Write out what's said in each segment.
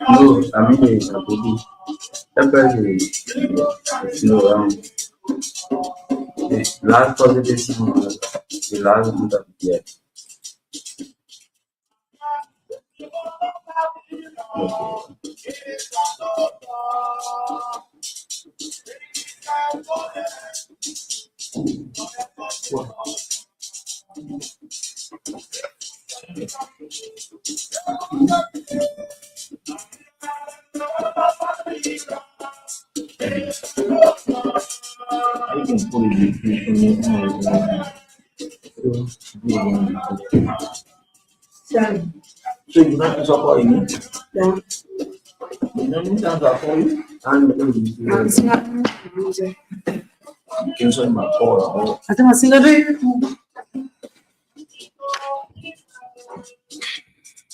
No, I mean, temporarily, the last positive thing was the last month of the year. I can put it so you don't support you? Yeah. You don't need to support you? And you can send my call. I think I see the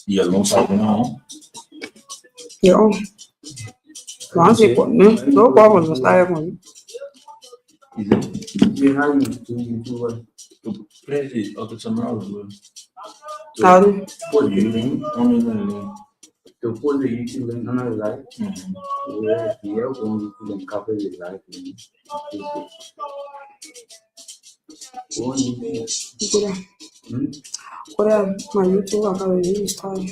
Yeah, long time now. Yo. Once you put me, no problem with that one. You have to praise it or to summarize How put you in only to put the YouTube in another life. Where here going to cover the life. What my YouTube account is time.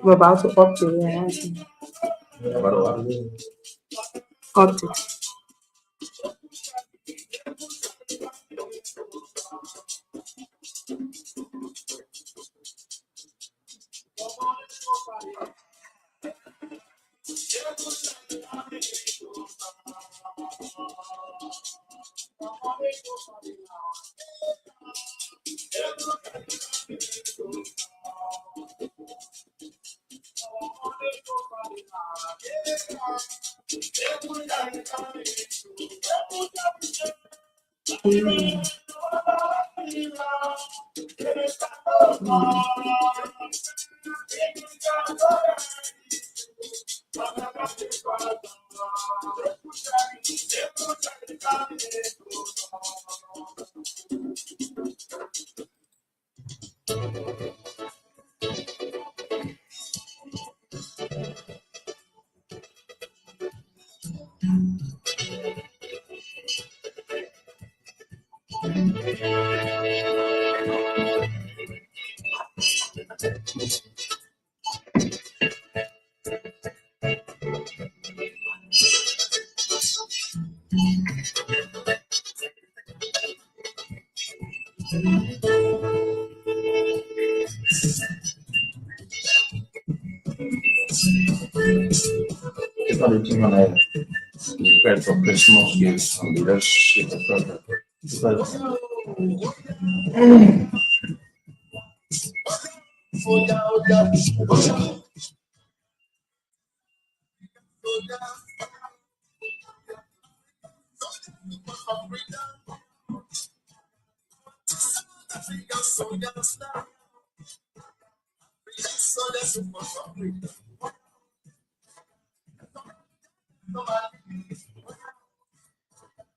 We're about to update update. Prepare for Christmas gifts and leadership program.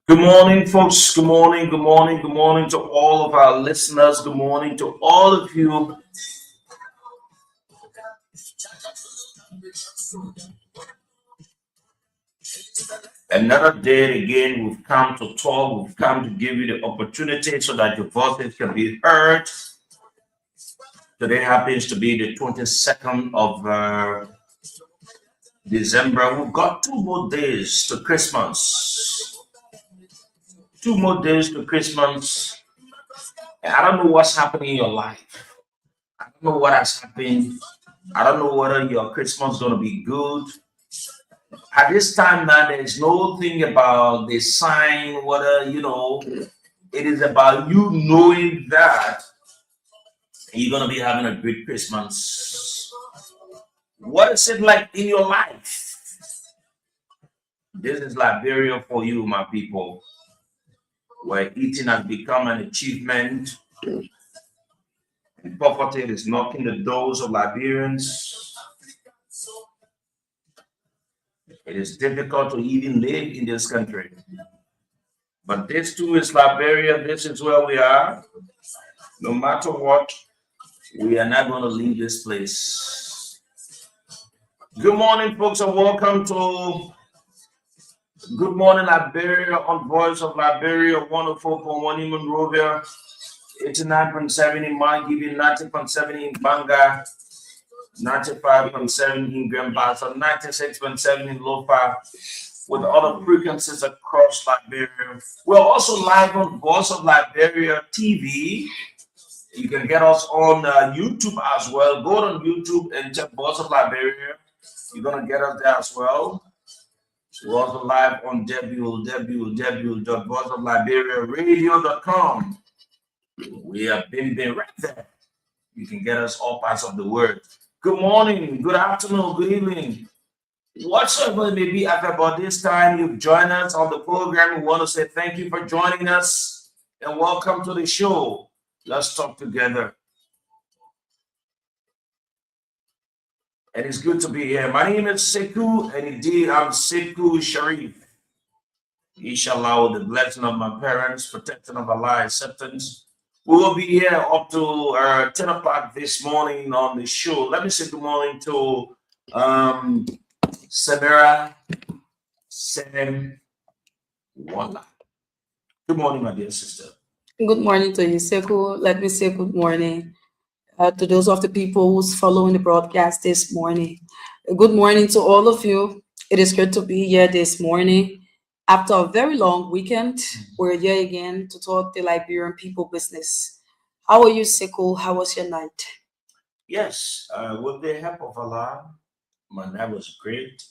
Good morning, folks. Good morning, good morning, good morning to all of our listeners. Good morning to all of you. Another day again, we've come to talk, we've come to give you the opportunity so that your voices can be heard. Today happens to be the 22nd of December. We've got 2 more days to Christmas. 2 more days to Christmas. And I don't know what's happening in your life. I don't know what has happened. I don't know whether your Christmas is going to be good. At this time now, there is no thing about the sign, whether, it is about you knowing that you're going to be having a great Christmas. What is it like in your life? This is Liberia for you, my people, where eating has become an achievement and poverty is knocking the doors of Liberians. It is difficult to even live in this country. But this too is Liberia. This is where we are. No matter what, we are not going to leave this place. Good morning, folks, and welcome to Good Morning Liberia on Voice of Liberia, 104.1 in Monrovia, 89.7 in Margibi, 90.7 in Banga, 95.7 in Grand Bassa, 96.7 in Lopa, with other frequencies across Liberia. We're also live on Voice of Liberia TV. You can get us on YouTube as well. Go on YouTube and check Voice of Liberia. You're going to get us there as well. We're also live on www.voiceofliberiaradio.com. We have been right there. You can get us all parts of the world. Good morning, good afternoon, good evening. Whatsoever it may be at about this time, you've joined us on the program. We want to say thank you for joining us and welcome to the show. Let's talk together. And it's good to be here. My name is Sekou, and indeed I'm Sekou Sharif. Inshallah, with the blessing of my parents, protection of Allah, acceptance. We will be here up to 10 o'clock this morning on the show. Let me say good morning to Samira, Sam, Wanda. Good morning, my dear sister. Good morning to you, Sekou. Let me say good morning to those of the people who's following the broadcast this morning. Good morning to all of you. It is good to be here this morning. After a very long weekend, we're here again to talk the Liberian people business. How are you, Sekou? How was your night? Yes, with the help of Allah, my night was great.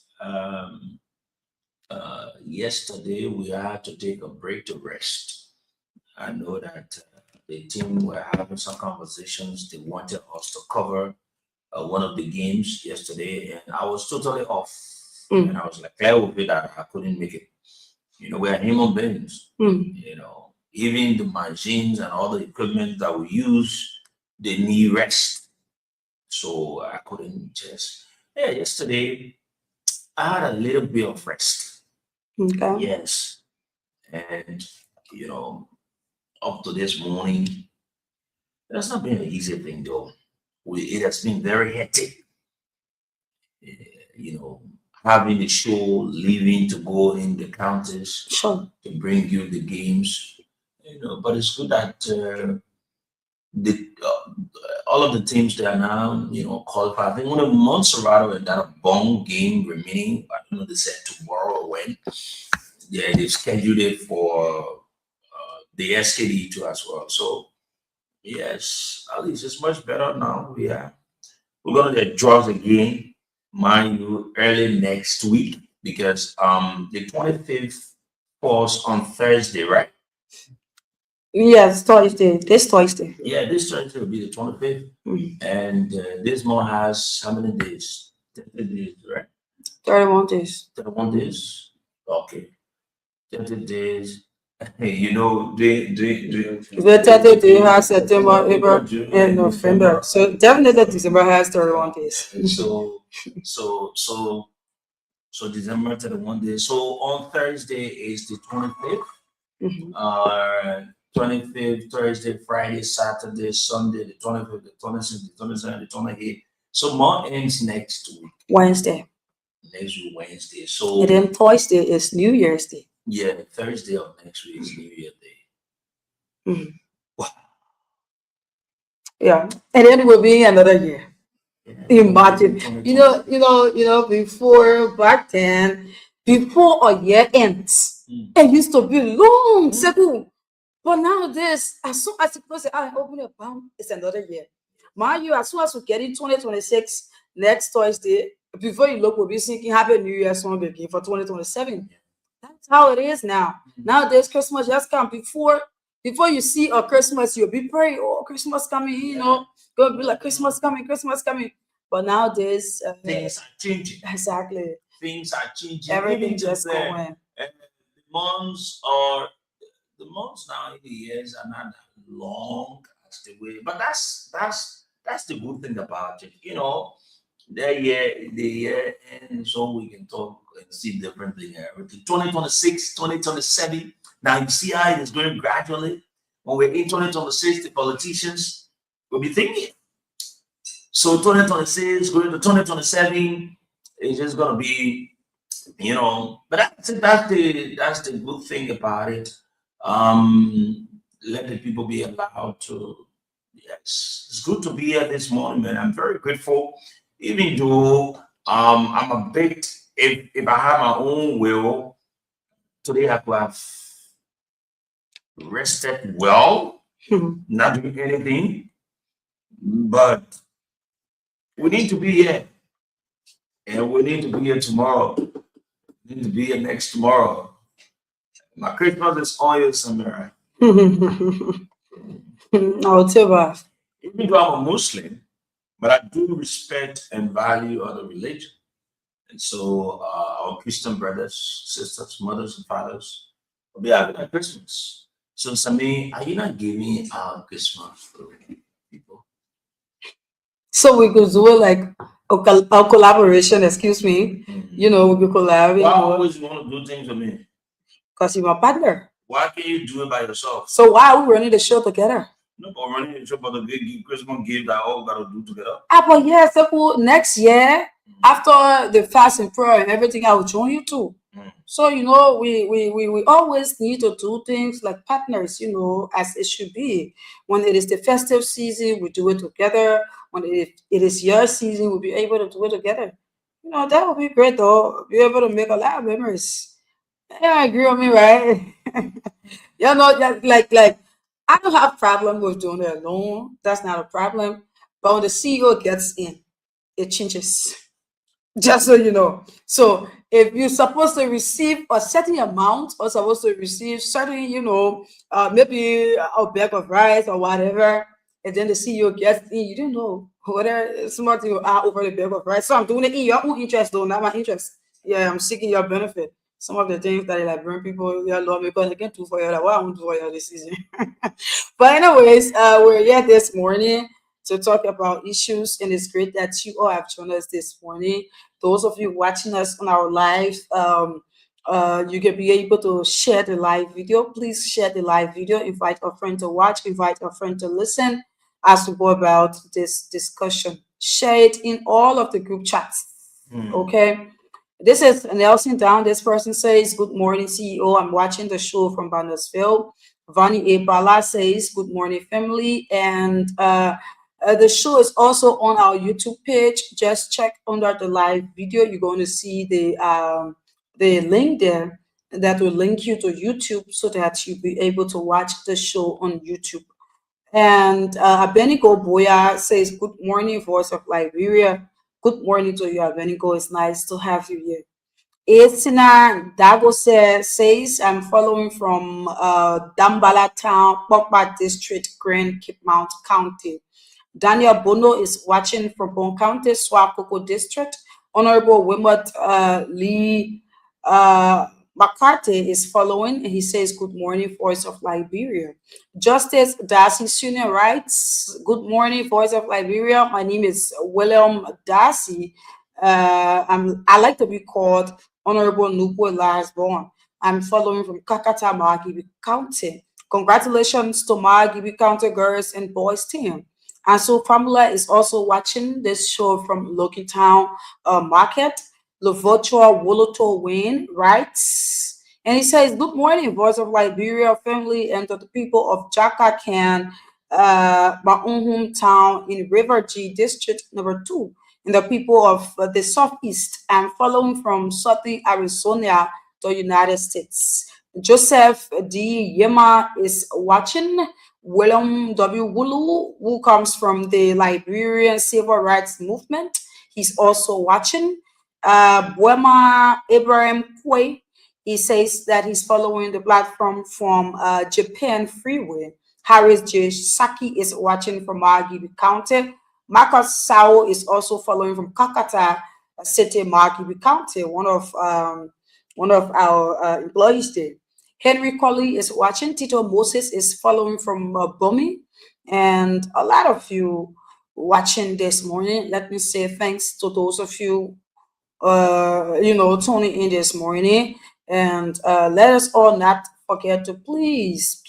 Yesterday, we had to take a break to rest. I know that the team were having some conversations. They wanted us to cover one of the games yesterday, and I was totally off. And I was like, clear with it that I couldn't make it. We are human beings. Even the machines and all the equipment that we use, they need rest. So I couldn't just. Yeah, yesterday I had a little bit of rest. Okay. Yes, and up to this morning, it has not been an easy thing though. It has been very hectic. Having the show, leaving to go in the counties Sure. to bring you the games. But it's good that the all of the teams that are now qualified. I think one of Montserrat and that Bong game remaining. I don't know. They said tomorrow or when. Yeah, they've scheduled it for the SKD too as well. So yes, at least it's much better now. We're gonna get draws again, mind you, early next week because the 25th falls on Thursday, right? Yes, Thursday. This Thursday. Yeah, this Thursday will be the 25th. Mhm. And this month has how many days? 30 days, right? 31 days. 31 days. Okay. 30 days. The 30 days has September, April, and November. So definitely December has 31 days. So December 31 days. So on Thursday is the 25th. Mhm. 25th, Thursday, Friday, Saturday, Sunday, the 25th, the 26th, the 27th, the 28th. So month ends next week. Wednesday. Next week, Wednesday. So And then Thursday is New Year's Day. yeah, Thursday of next week is New Year Day. Mhm. Wow. Yeah. And then it will be another year. Yeah, Imagine. 2020. Before back then, before a year ends, Mm. It used to be long, second. But nowadays, as soon as you close the eye and open your palm, it's another year. Mind you, as soon as we get in 2026, next Thursday, before you look, we'll be singing Happy New Year song again for 2027. That's how it is now. Nowadays, Christmas just come before you see a Christmas, you'll be praying, oh, Christmas coming, gonna be like Christmas coming, Christmas coming. But nowadays, Things are changing. exactly, Things are changing. everything Even just going. the months or the months now in the years are not that long as the way. But that's the good thing about it. The year ends, so we can talk and see different things. Everything 2026, 2027. Now you see how it is going gradually. When we're in 2026, the politicians will be thinking. So 2026 going to 2027 is just gonna be, but that's the good thing about it. Let the people be allowed to. Yes, it's good to be here this morning, man. I'm very grateful, even though I'm a bit. If I had my own will today, I could have rested well, not doing anything. But we need to be here, and we need to be here tomorrow. We need to be here next tomorrow. My Christmas is all you, Samira. I'll tell you. Even though I'm a Muslim, but I do respect and value other religion. And so our Christian brothers, sisters, mothers, and fathers will be having a Christmas. So Sami, are you not giving our Christmas to people? So we could do it like a collaboration, excuse me. We could collab, Why always you want to do things with me? because you're my partner. Why can't you do it by yourself? So why are we running the show together? No, but running the show about the big Christmas gift that all gotta do together. But yeah, so next year, after the fast and prayer and everything, I will join you too. Mm. So we always need to do things like partners, as it should be. When it is the festive season, we do it together. When it is your season, we'll be able to do it together. That would be great though. Be able to make a lot of memories. Yeah, agree with me, right? Like I don't have problem with doing it alone. That's not a problem. But when the CEO gets in, it changes. Just so you know. So if you're supposed to receive a certain amount or supposed to receive certain, maybe a bag of rice or whatever, and then the CEO gets in, you don't know whether somebody you are over the bag of rice. So I'm doing it in your own interest, though, not my interest. Yeah, I'm seeking your benefit. Some of the things that like bring people your lawmakers they can do for you, like what I want to do for you this season. But anyways, we're here this morning to talk about issues, and it's great that you all have joined us this morning. Those of you watching us on our live, you can be able to share the live video. Please share the live video. Invite a friend to watch. Invite a friend to listen as we go about this discussion. Share it in all of the group chats. Okay. This is Nelson Down. This person says, "Good morning, CEO. I'm watching the show from Bandersville." Vani A. Bala says, "Good morning, family." And the show is also on our YouTube page. Just check under the live video. You're going to see the link there that will link you to YouTube so that you'll be able to watch the show on YouTube. And Abenigo Boya says, "Good morning, Voice of Liberia." Good morning to you, Abenigo. It's nice to have you here. Esina Dagose says, "I'm following from Dambala Town, Pokpa District, Grand Cape Mount County." Daniel Bono is watching from Bon County, Swakoko District. Honorable Wimot Lee McCarthy is following, and he says, "Good morning, Voice of Liberia." Justice Darcy Senior writes, "Good morning, Voice of Liberia. My name is William Darcy. I like to be called Honorable Nupo Lars-born. I'm following from Kakata, Margibi County. Congratulations to Margibi County girls and boys team." And so Pamela is also watching this show from Loki Town Market. Lovocho Woloto Wayne writes, and he says, "Good morning, Voice of Liberia family, and to the people of Jaka Can, my own hometown in River G District number 2, and the people of the Southeast. I'm following from Southern Arizona, the United States." Joseph D. Yema is watching. William W. Wulu, who comes from the Liberian Civil Rights Movement, he's also watching. Buema Abraham Kwe, he says that he's following the platform from Japan Freeway. Harris J. Saki is watching from Margibi County. Marcus Sao is also following from Kakata City, Margibi County, one of our employees there. Henry Colley is watching. Tito Moses is following from Bomi. And a lot of you watching this morning. Let me say thanks to those of you, tuning in this morning. And let us all not forget to please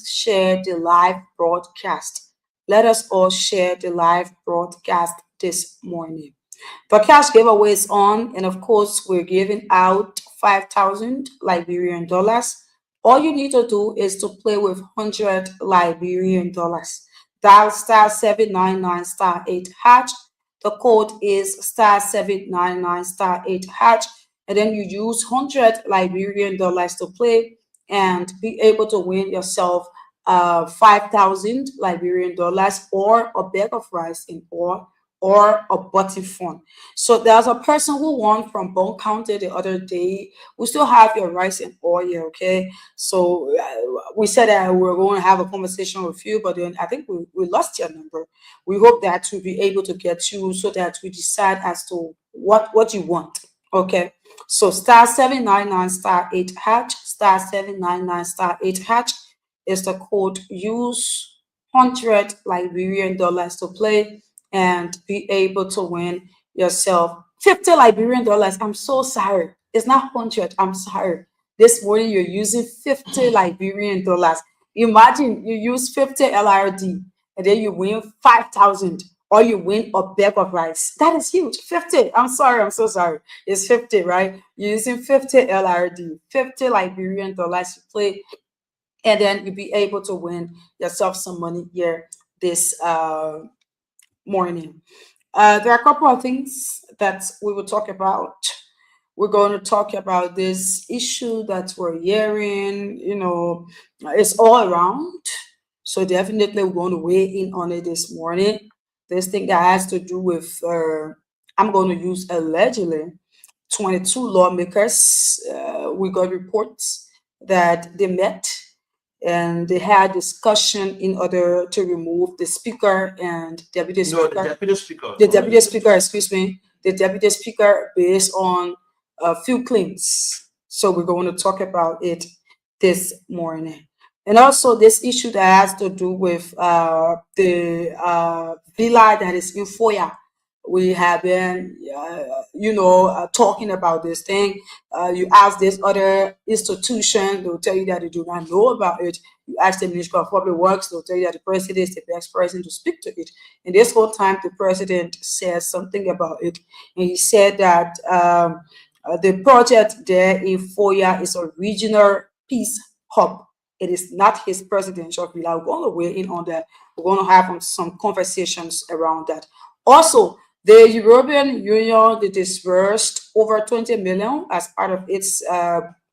share the live broadcast. Let us all share the live broadcast this morning. The cash giveaway is on, and of course, we're giving out 5,000 Liberian dollars. All you need to do is to play with 100 Liberian dollars. Dial star 799 star 8 hatch. The code is star 799 star 8 hatch. And then you use 100 Liberian dollars to play and be able to win yourself 5,000 Liberian dollars or a bag of rice in or a button phone. So there's a person who won from Bone County the other day. We still have your rice and oil, okay? So we said that we were going to have a conversation with you, but then I think we lost your number. We hope that we'll be able to get you so that we decide as to what you want, okay? So star 799 star 8 hatch, star 799 star 8 hatch is the code. Use 100 Liberian dollars to play and be able to win yourself 50 Liberian dollars. I'm so sorry. It's not 100. I'm sorry. This morning you're using 50 Liberian dollars. Imagine you use 50 LRD and then you win 5,000 or you win a bag of rice. That is huge. 50. I'm sorry. I'm so sorry. It's 50, right? You're using 50 LRD, 50 Liberian dollars to play, and then you'll be able to win yourself some money here this morning. There are a couple of things that we will talk about. We're going to talk about this issue that we're hearing, it's all around. So definitely we're going to weigh in on it this morning. This thing that has to do with, I'm going to use allegedly 22 lawmakers. We got reports that they met and they had discussion in order to remove the speaker and deputy No, the speaker, deputy speaker. the deputy speaker, excuse me, the deputy speaker based on a few claims. So we're going to talk about it this morning. And also this issue that has to do with the villa that is in Foya. We have been, talking about this thing. You ask this other institution, they'll tell you that they do not know about it. You ask the Ministry of Public Works, they'll tell you that the president is the best person to speak to it. And this whole time, the president says something about it. And he said that the project there in Foya is a regional peace hub. It is not his presidential villa. We're going to weigh in on that. We're going to have some conversations around that. Also, the European Union they disbursed over 20 million as part of its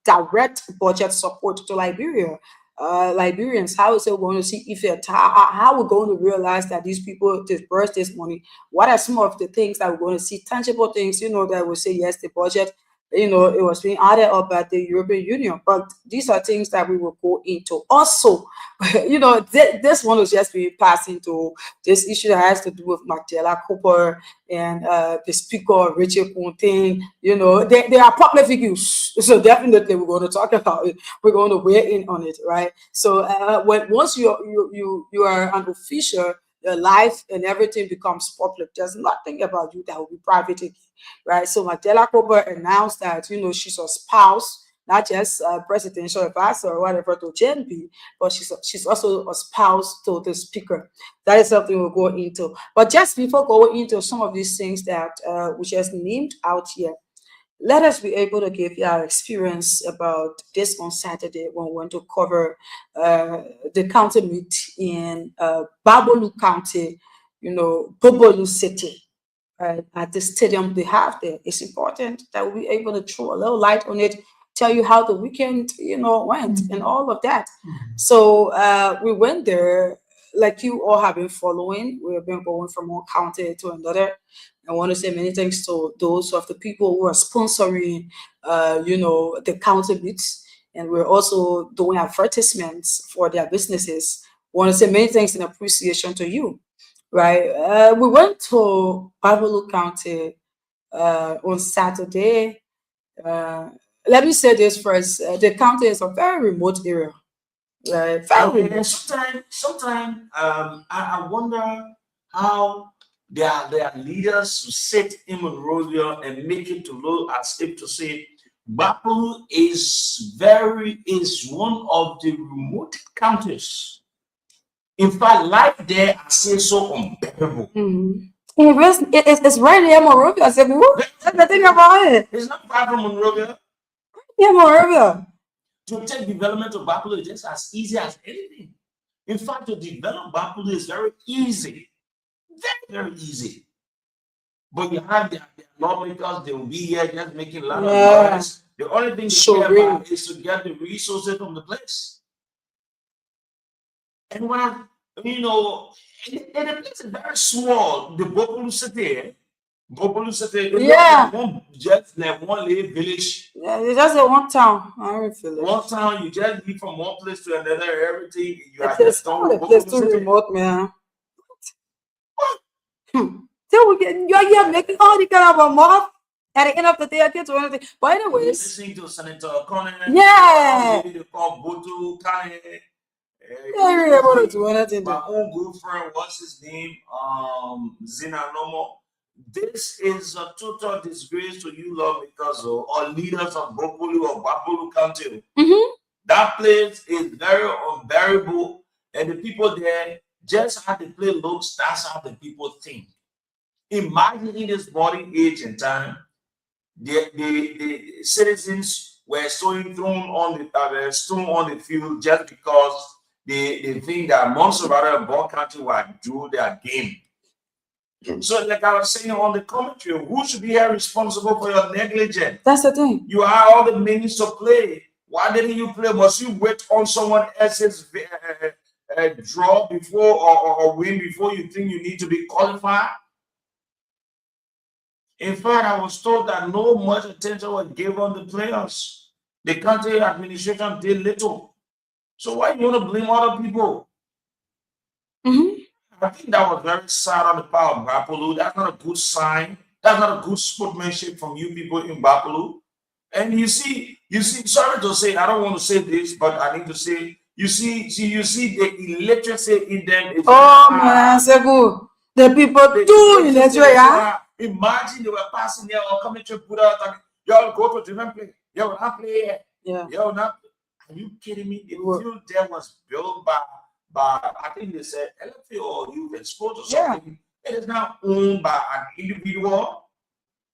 direct budget support to Liberia. Liberians, how is it going to see if how we're going to realize that these people disbursed this money? What are some of the things that we're going to see, tangible things, that will say yes, the budget, it was being added up by the European Union. But these are things that we will go into. Also, this one was just be passing to this issue that has to do with Magdala Cooper and the speaker, Richard Pontin. They are public figures. So definitely we're going to talk about it. We're going to weigh in on it, right? So once you are an official, your life and everything becomes public. There's nothing about you that will be private again, right? So Magdala Cooper announced that, she's a spouse, not just a presidential advisor or whatever to JNP, but she's also a spouse to the speaker. That is something we'll go into. But just before going into some of these things that we just named out here, let us be able to give you our experience about this on Saturday when we went to cover the county meet in Babolu County, Bobolu City, at the stadium they have there. It's important that we be able to throw a little light on it tell you how the weekend, went and all of that. So we went there, like you all have been following. We have been going from one county to another. I want to say many thanks to those of the people who are sponsoring, the county meets, and we're also doing advertisements for their businesses. Want to say many thanks and appreciation to you, right? We went to Bavalo County on Saturday. Uh, Let me say this first: the county is a very remote area, right? Very And remote. I wonder how their leaders who sit in Monrovia and make it to look as if to say Bapu is one of the remote counties. In fact, life there I say so unbearable. Mm-hmm. It's right near Monrovia. I said, "Woo, that's the thing about it. It's not far from Monrovia. Yeah, Monrovia. To take development of Bapu is just as easy as anything. In fact, to develop Bapu is very easy. Very, very easy. But you have their lawmakers, they will be here just making a lot of Yeah, noise. The only thing they so care real. about is to get the resources from the place. And when I, you know, and the place is very small. The Bopolu City, it's Yeah, just like one little village. yeah. It's just a one town. I don't feel it. One town, you just leave from one place to another, everything, you It are is just done all with a place Bopolu too City. remote, man. So we get you're here making all the kind of a mob. At the end of the day, I get to anything. But You're anyways, listening to Senator Connor, yeah, lady they call Botu Kane. yeah, I really able to do anything My there. own good friend, what's his name? Zina Nomo. This is a total disgrace to you, lawmakers or leaders of Bopolu or Bapolu County. Mm-hmm. That place is very unbearable, and the people there just how the place looks, that's how the people think. Imagine in this body, age, and time, the citizens were thrown on the field just because they think that Montserrat and Ball Country will do their game. So, like I was saying on the commentary, who should be here responsible for your negligence? That's the thing. You have all the means to play. Why didn't you play? Must you wait on someone else's draw before or win before you think you need to be qualified? In fact, I was told that no much attention was given the players. The country administration did little. So why you want to blame other people? Mm-hmm. I think that was very sad on the part of Bapolu. That's not a good sign. That's not a good sportsmanship from you people in Bapolu. And you see, sorry to say, I don't want to say this, but I need to say, you see the illiteracy in them is Oh man, Segu, the people the too in illiteracy Nigeria. imagine they were passing there or coming to put out and y'all go to different place. Y'all not play here. Yeah. Y'all not. Are you kidding me? The Well, field there was built by I think they said LFA or youth exposed or yeah. something. It is now owned by an individual.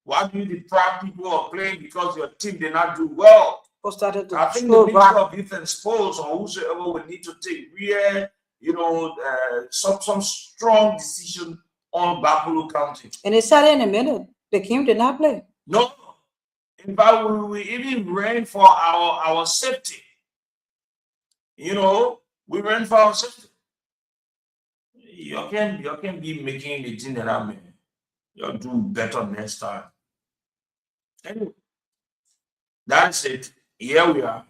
Why do you deprive people of playing because your team did not do well? People started to I think the throw Minister back. of Youth and Sports or whosoever would need to take real, some strong decision on Bapulu County. And they started in a minute. The team did not play. No, in fact, we even ran for our safety. We ran for our safety. You can be making the thing that I mean. You'll do better next time. Anyway, that's it. Here we are.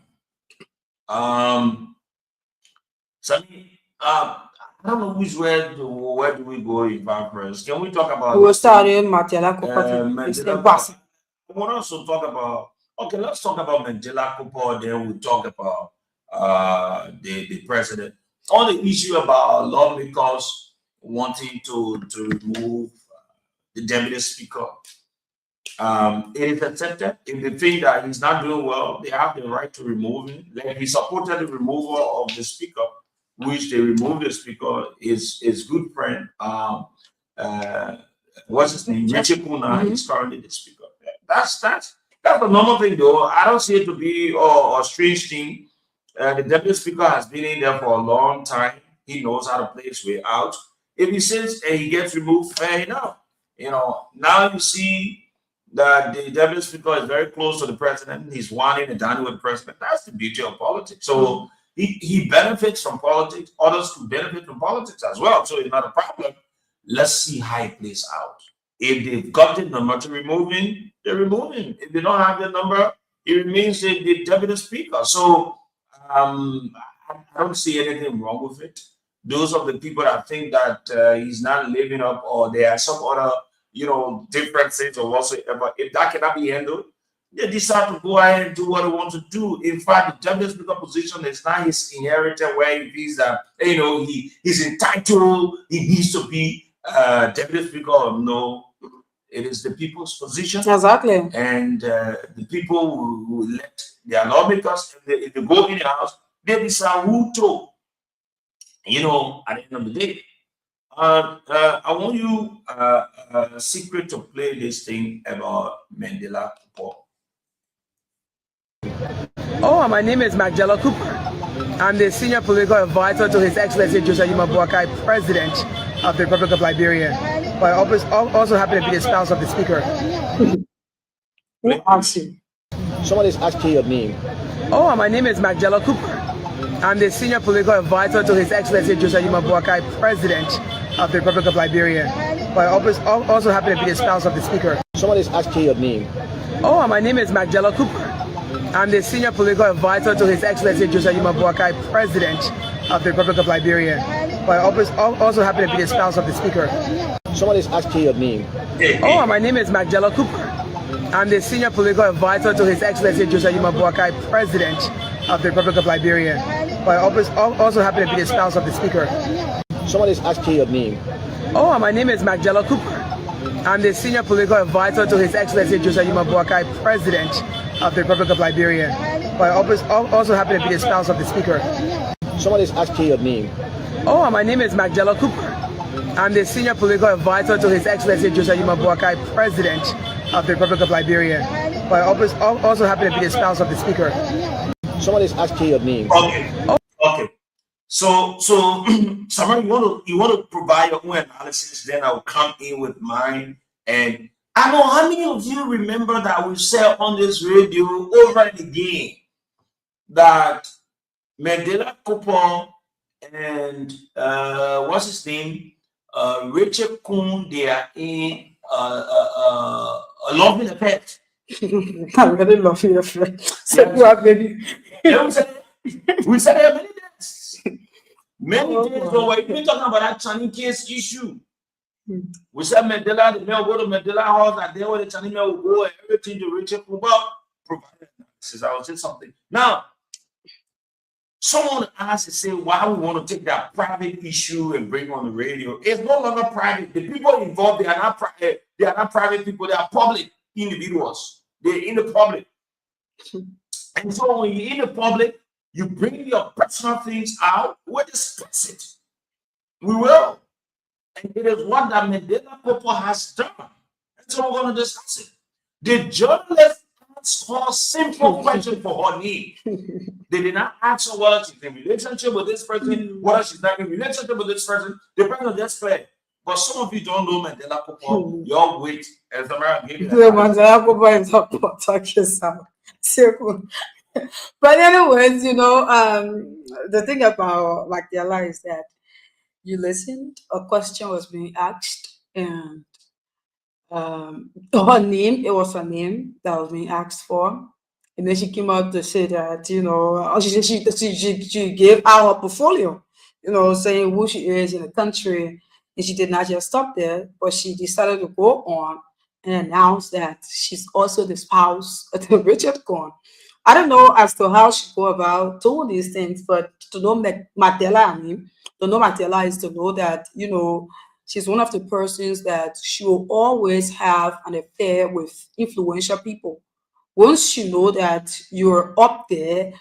Sunny, I don't know where do we go in first. Can we talk We about will this start thing? in Matiala Kokoti. It's Mandela impossible. I want us to talk about. Okay, let's talk about Mandela Cooper. Then we'll talk about the president on the issue about lawmakers wanting to remove the deputy speaker. It is accepted. If they think that he's not doing well, they have the right to remove him. Like he supported the removal of the speaker, which they removed the speaker. His good friend, uh, what's his name, Richie Kuna, is currently the speaker. That's the normal thing, though. I don't see it to be a strange thing. The deputy speaker has been in there for a long time. He knows how to play his way out. If he says and he gets removed, fair enough. Now you see that the deputy speaker is very close to the president. He's wanting and dining with the president. That's the beauty of politics. So he benefits from politics. Others can benefit from politics as well. So it's not a problem. Let's see how it plays out. If they've got the number to remove him, they remove him. If they don't have the number, it remains the deputy speaker. So I don't see anything wrong with it. Those of the people that think that he's not living up, or there are some other, differences or whatsoever, if that cannot be handled, they decide to go ahead and do what they want to do. In fact, the deputy speaker position is not his inheritance, where he feels that he's entitled, he needs to be deputy speaker. No, it is the people's position. Exactly. And the people who elect their lawmakers, if they go in the house, they decide who to, at the end of the day. I want you, Secret, to play this thing about Mandela Cooper. Oh, my name is Magdala Cooper. I'm the senior political advisor to His Excellency Joseph Yuma Boakai, President of the Republic of Liberia. But I also happen to be the spouse of the speaker. Who asked you? Someone is asking your name. Oh, my name is Magdala Cooper. I'm the senior political advisor to His Excellency Joseph Yuma Boakai, President of the Republic of Liberia. But I also happen to be the spouse of the speaker. Someone is asking your name. Oh, my name is Magdala Cooper. I'm the senior political advisor to His Excellency Joseph Yuma Boakai, President of the Republic of Liberia. But I also happen to be the spouse of the speaker. Someone is asking your name. Oh, my name is Magdala Cooper. I'm the senior political advisor to His Excellency Joseph Yuma Boakai, President of the Republic of Liberia. But I also happen to be the spouse of the speaker. Someone is asking your name. Oh, my name is Magdala Cooper. I'm the senior political advisor to His Excellency Joseph Yuma Boakai, President of the Republic of Liberia. But I also happen to be the spouse of the speaker. Someone is asking your name. Oh, my name is Magdala Cooper. I'm the senior political advisor to His Excellency Joseph Yuma Boakai, President of the Republic of Liberia. But I also happen to be the spouse of the speaker. Someone is asking your name. Okay. So Samara, you want to provide your own analysis, then I'll come in with mine. And I know how many of you remember that we said on this radio over and again that Mandela Cooper and what's his name, Richard Kuhn, they are in a loving affair. I really love your friend. So what, baby? You know what I'm saying? We said that many days. Many days ago, we've been talking about that Chinese case issue. We said Mandela, the man will go to Mandela house, and then where the Chinese man will go and everything to Richard Kuba provided analysis. I will say something. Now, someone asked to say why we want to take that private issue and bring on the radio. It's no longer private. The people involved, they are not private. They are not private people. They are public individuals. They're in the public. And so when you're in the public, you bring your personal things out, we'll discuss it. We will. And it is what that Mandela Cooper has done. And so we're going to discuss it. The journalist asked her a simple question for her need. They did not ask her whether she's in relationship with this person, whether she's not in relationship with this person. The person just clear. But some of you don't know Mandela Cooper. Your wait, as the man gave you. Mandela Cooper is not talking sound. But anyways, the thing about Magdala is that you listened, a question was being asked, and her name, it was her name that was being asked for. And then she came out to say that, she gave out her portfolio, saying who she is in the country. And she did not just stop there, but she decided to go on and announce that she's also the spouse of Richard Kuhn. I don't know as to how she go about doing these things, but to know Mandela, to know Mandela is to know that, she's one of the persons that she will always have an affair with influential people. Once you know that you're up there,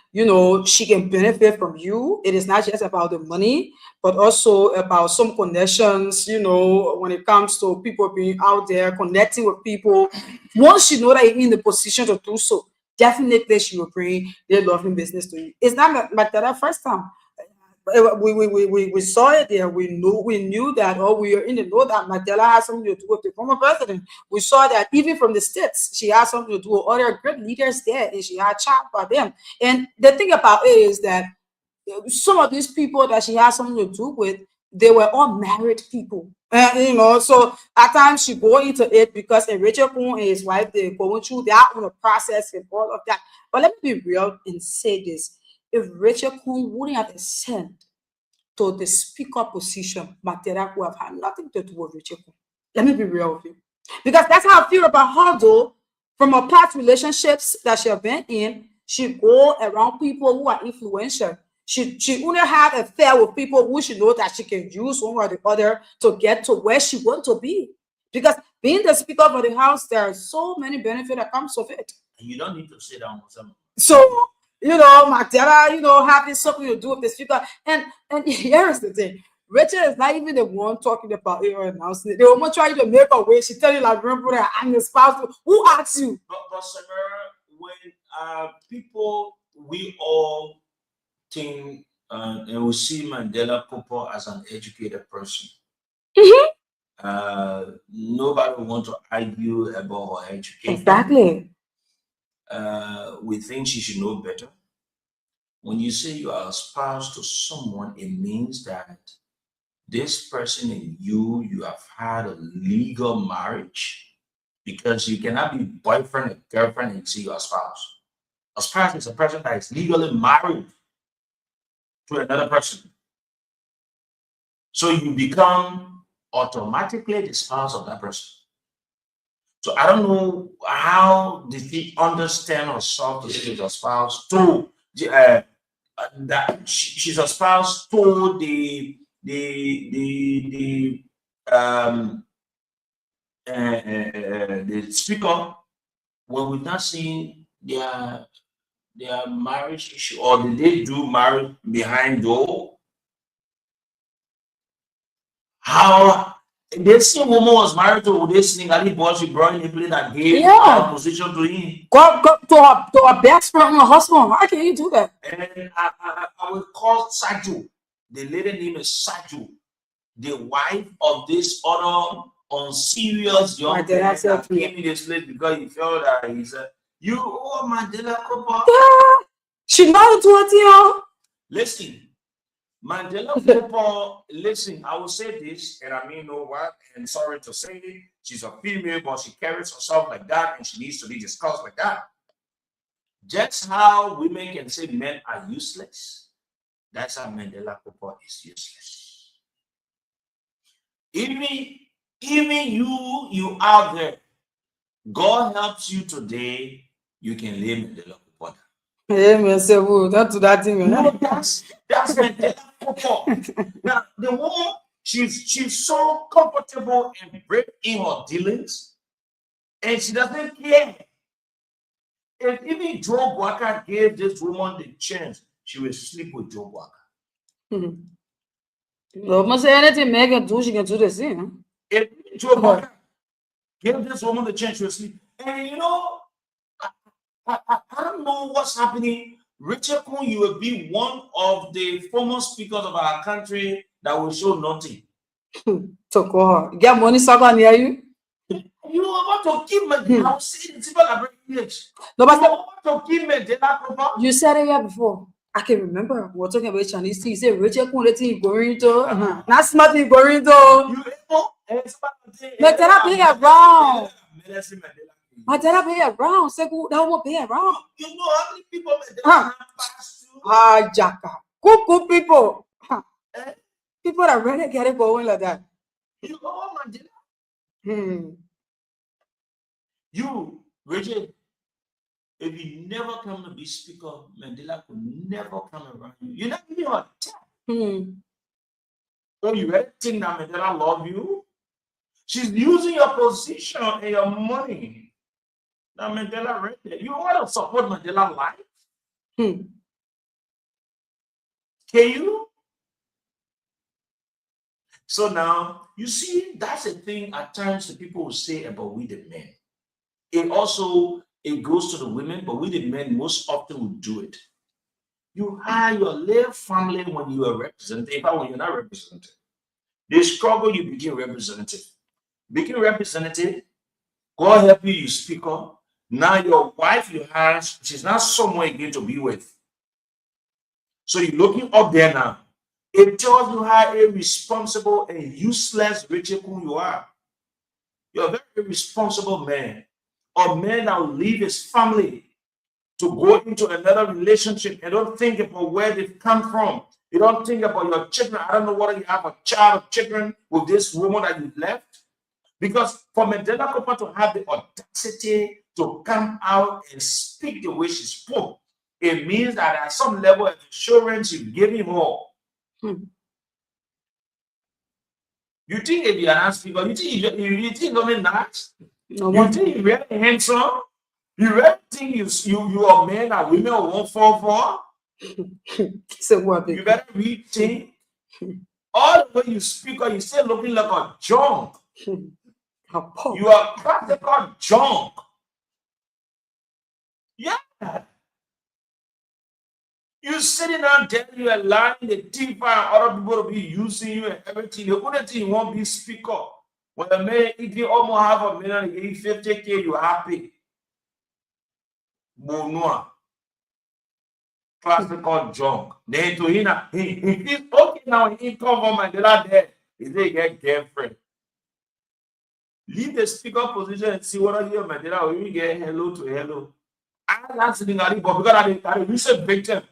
she can benefit from you. It is not just about the money, but also about some connections, when it comes to people being out there, connecting with people. Once you know that you're in the position to do so, definitely she will bring their loving business to you. It's not like that first time. We saw it there. We knew that, or we are in the know that Mandela has something to do with the former president. We saw that even from the states, she has something to do with other great leaders there, and she had chat about them. And the thing about it is that some of these people that she has something to do with, they were all married people. So at times she go into it because Rachel Kuhn and his wife, they're going through their own process and all of that. But let me be real and say this. If Rachel Kuhn wouldn't have ascended to the speaker position, Matera would have had nothing to do with Rachel Kuhn. Let me be real with you. Because that's how I feel about her, though. From her past relationships that she has been in, she go around people who are influential. She only had a affair with people who she know that she can use one or the other to get to where she wants to be. Because being the speaker of the house, there are so many benefits that comes with it. And you don't need to sit down with someone. So, Mandela, having something to do with the speaker. And here's the thing. Rachel is not even the one talking about it or announcing it. They almost trying to make a way. She tell you like, remember that I'm the spouse. Who asked you? But Sarah, when people, we all think and we see Mandela Cooper as an educated person. Nobody want to argue about her education. Exactly. We think she should know better. When you say you are a spouse to someone, it means that this person and you have had a legal marriage, because you cannot be boyfriend and girlfriend and say you're a spouse. A spouse is a person that is legally married to another person. So you become automatically the spouse of that person. So I don't know how did he understand herself to say she's a spouse to that she's a spouse to the speaker, when we've not seen their marriage issue, or did they do marriage behind door? How this same woman was married to this Senegalese boy she brought in a place that gave her position to him. Go to her best friend, her husband. How can you do that? And I will call Saju. The lady name is Saju, the wife of this other unserious young man that came in this place because he felt that he said, "You owe Mandela Cooper." Yeah, she not to it. Listen, Mandela Cooper, listen, I will say this, and I mean no what, and sorry to say it, she's a female, but she carries herself like that, and she needs to be discussed like that. Just how women can say men are useless, that's how Mandela Cooper is useless. Even you out there, God helps you today, you can live Mandela Cooper. Amen. Say, don't do that thing. No, that's Mandela Cooper. Now the woman, she's so comfortable and brave in her dealings, and she doesn't care. If even Joe Walker gave this woman the chance, she will sleep with Joe Walker. No, must say anything man can do, she can do the same. If Joe Walker gave this woman the chance, she will sleep. And I don't know what's happening. Richard Kuhn, you will be one of the former speakers of our country that will show nothing. To go, get money sucker near you. You want to keep me? I will see the people are breaking age. No, but you want to keep me? You said it here before. I can remember we were talking about Chinese tea. You said Richard Kuhn, the thing going to. Not smart thing going to. You able? Make that pay around. Mandela pay around. Say that woman pay around. You know how many people Mandela passed through? Jaka. Good people. People that really get it going like that. You know Mandela? You, Richard, if you never come to be speaker, Mandela could never come around you. You're not even on tap. So you really think that Mandela love you? She's using your position and your money. Now Mandela right there. You want to support Mandela life? Can you? So now, you see, that's a thing at times the people will say about we the men. It goes to the women, but we the men most often will do it. You hire your little family when you are representative, but when you're not representative. They struggle, you become representative. Become representative, God help you, you speak up. Now your wife you have, she's not someone again to be with. So you're looking up there now. It tells you how irresponsible and useless Richard who you are. You're a very irresponsible man. A man that will leave his family to go into another relationship and don't think about where they've come from. You don't think about your children. I don't know whether you have a child or children with this woman that you left. Because for Mandela Cooper to have the audacity to come out and speak the way she spoke, it means that at some level of assurance you give him all. You think if you're not speaker, you think only nice? No, You think you're really handsome? You really think you are men and women won't fall for? so what? You better rethink. All the way you speak, or you still looking like a junk. How poor. You are practical junk. Yeah. You sitting down there, you are lying the thief and other people will be using you and everything. The only thing you won't be speaker. When a man eating almost $500,000, you get 50K, you happy. Bonua. Classical junk. Then to him, he feels okay now. He come from Mandela there. He say get girlfriend. Leave the speaker position and see whether you Mandela or you get hello to hello. I'm not sitting at it, but because I recent victim.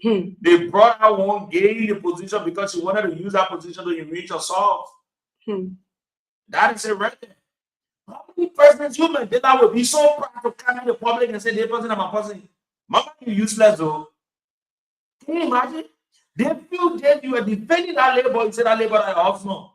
They brought out one gay in the position because she wanted to use that position to enrich herself. That is a record. How many presidents you Mandela would be so proud to come in the public and say they person I'm a person? Mama, you useless though. Can you imagine? They feel that you are defending that labor instead of labor that off no.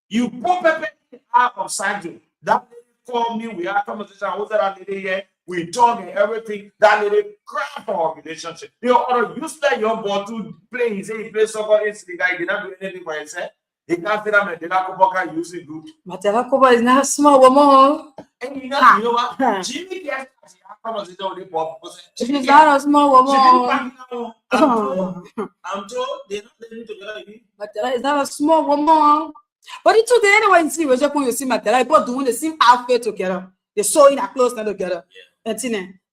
You put Pepe out of Sanjo. That lady called me, we had a conversation. I was that lady here. We talk and everything. That lady crap our relationship. They are useless young boy to play. He say he plays soccer. It's the guy. He did not do anything by himself. He can't say that Mandela Cooper use it good. Mandela Cooper is not a small woman. And you know what? Jimmy gets conversation with the pop. She's not a small woman. I'm told they're not living together again. Mandela is not a small woman. But it's today anyway. You see, when you see Mandela, both doing the same outfit together. They're sewing their clothes together. And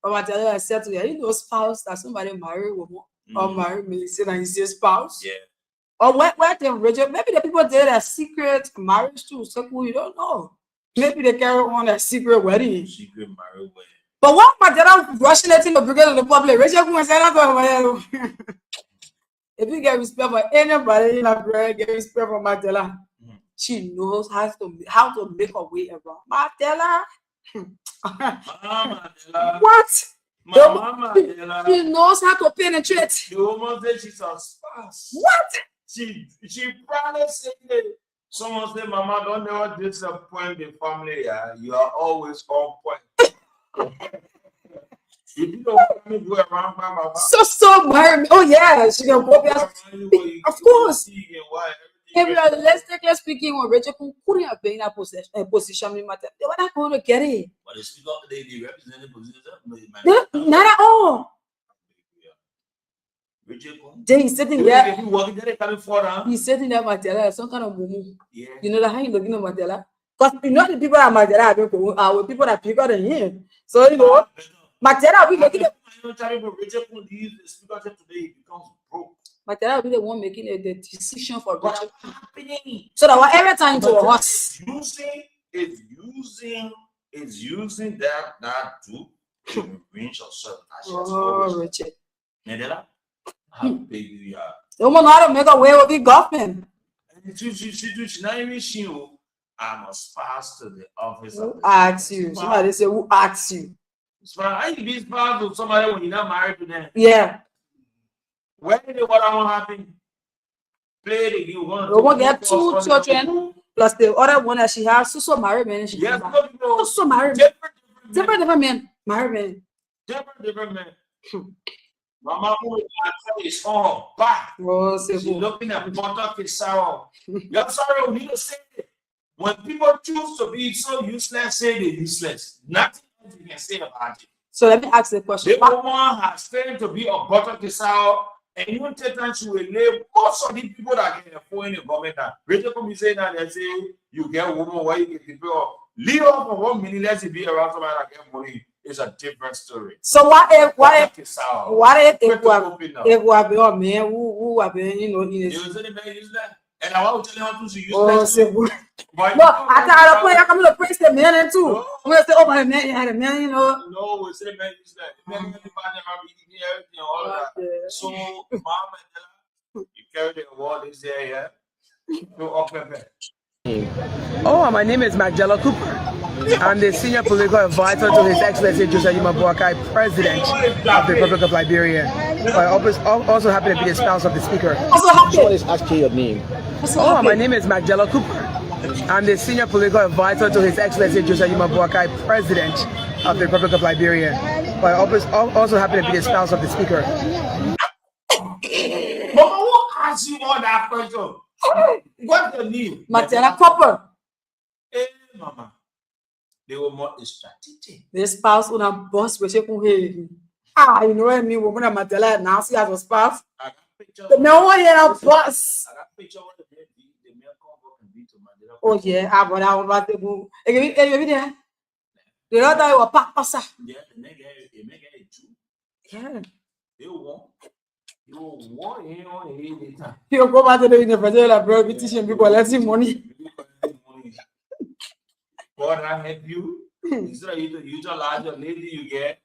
but Mandela, I said to her, you know, spouse that somebody marry woman or marry me, say that he's a spouse. Yeah. Or what they reject? Maybe the people did a secret marriage too. So you don't know. Maybe they carry on a secret wedding. Secret marriage wedding. But what Mandela rushing it in the beginning of the public? If you get respect for anybody in a prayer, get respect for Mandela. She knows how to make her way around. Mandela. Mandela. What? Mama Mandela. She knows how to penetrate. The woman said she's a spouse. What? She probably said that someone said, Mama, don't ever disappoint the family. Yeah? You are always on point. If you don't go around, Mama. So marry. Oh yeah, she can go back. Of course. Let's speaking on Rachel couldn't have been in a position in matter. They were not going to get it. But the speaker, they represent the position. Not at all. Then he's sitting there. He's sitting there, Mandela, some kind of mumu. Yeah. You know how you looking at Mandela? Because you know the people at Mandela are people that bigger than him. So you know, Mandela we looking at. Mandela will be the one making the decision for Rachel. So that whatever time to us. Is using that to reach yourself. Oh, Rachel. Mandela, how big you are. The woman know how to make a way with the government. She not even she. I must pass to the office. Who asks you? Somebody say, who asks you? How you be spouse to somebody when you're not married to them? Yeah. When did what I want happen? Play the game. We won't get 2 children plus the other one that she has. So married men. Yes, so married. Different men. Married men. Different men. Mama is on her back. She's looking at butter to sour. You're sorry, we need to say it. When people choose to be so useless, say they're useless. Nothing else you can say about it. So let me ask the question. The woman has trained to be a butter kisao, and you take time to lay most of the people that get for in the government. Rachel come saying that they say you get a woman where you get people leave off for 1 minute, let's be around somebody that get money. It's a different story. So what if If we have a man who have been, you know, in you his say the man use that, and I want to tell you how to use oh, that. say, But no, I thought I put I come to praise the man too. No. We say, oh my man, you had a man, you know. no, we say the man use that. The man use the man be everything, all of that. Okay. So, mom and you carry the award this year, yeah. So up there. Oh, my name is Magdala Cooper. I'm the senior political advisor to His Excellency Joseph Boakai, President of the Republic of Liberia. I also happen to be the spouse of the Speaker. Also Someone happy. is asking your name. Oh, my name is Magdala Cooper. I'm the senior political advisor to His Excellency Joseph Boakai, President of the Republic of Liberia. I also happen to be the spouse of the Speaker. Mama, who asked you all that question? What's the name? Matera Copper. Hey, Mama. They were more strategic. The spouse on a boss which you can ah, you know what I mean? Woman of Matela now she has a spouse. I got picture. The no one here a boss. I got picture what the male convo can be to Mandela. Oh yeah, I want about the boo. The other you pack passa. Yeah, the nigga, it make it true. Yeah. They won't. You want him on here later. You go back to the university like bro, be teaching people letting money. God, I help you. Instead of you to use a larger lady you get,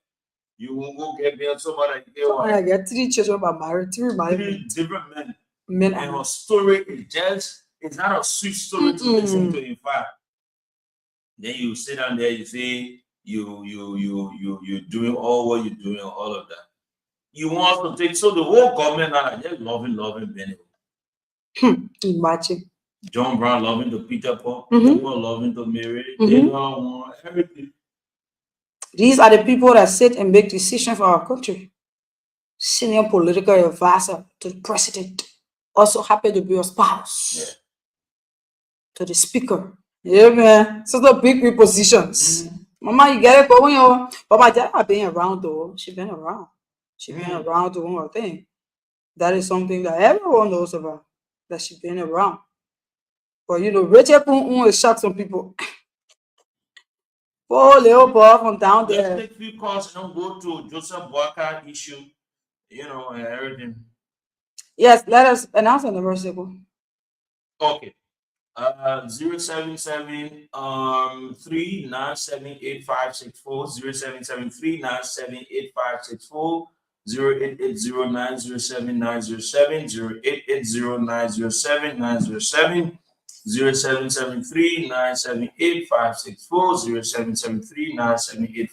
you won't go get me somebody. I get 3 children but married, 3 married. 3 different men. Men And and her story is just, it's not a sweet story to listen to, in fact. Then you sit down there, you say, you're doing all what you're doing, all of that. You want to take, so the whole government now just loving Benny. imagine. John Brown loving the Peter Paul, Mhm. loving the Mary, Mhm. they all want everything. These are the people that sit and make decisions for our country. Senior political advisor to the president. Also happy to be your spouse. Yeah. To the speaker. Yeah, man. So the big positions. Mama, you get it, but when you but my dad been around though. She been around. She been around doing her thing. That is something that everyone knows about. That she been around. But you know, Rachel will shock some people. Oh, little boy from down Let's there. take few calls and go to Joseph Boakai issue, and everything. Yes, let us announce the number, Seko. Okay. 077 3978564 0773 978 0880907 0880907 0773 978 0773 978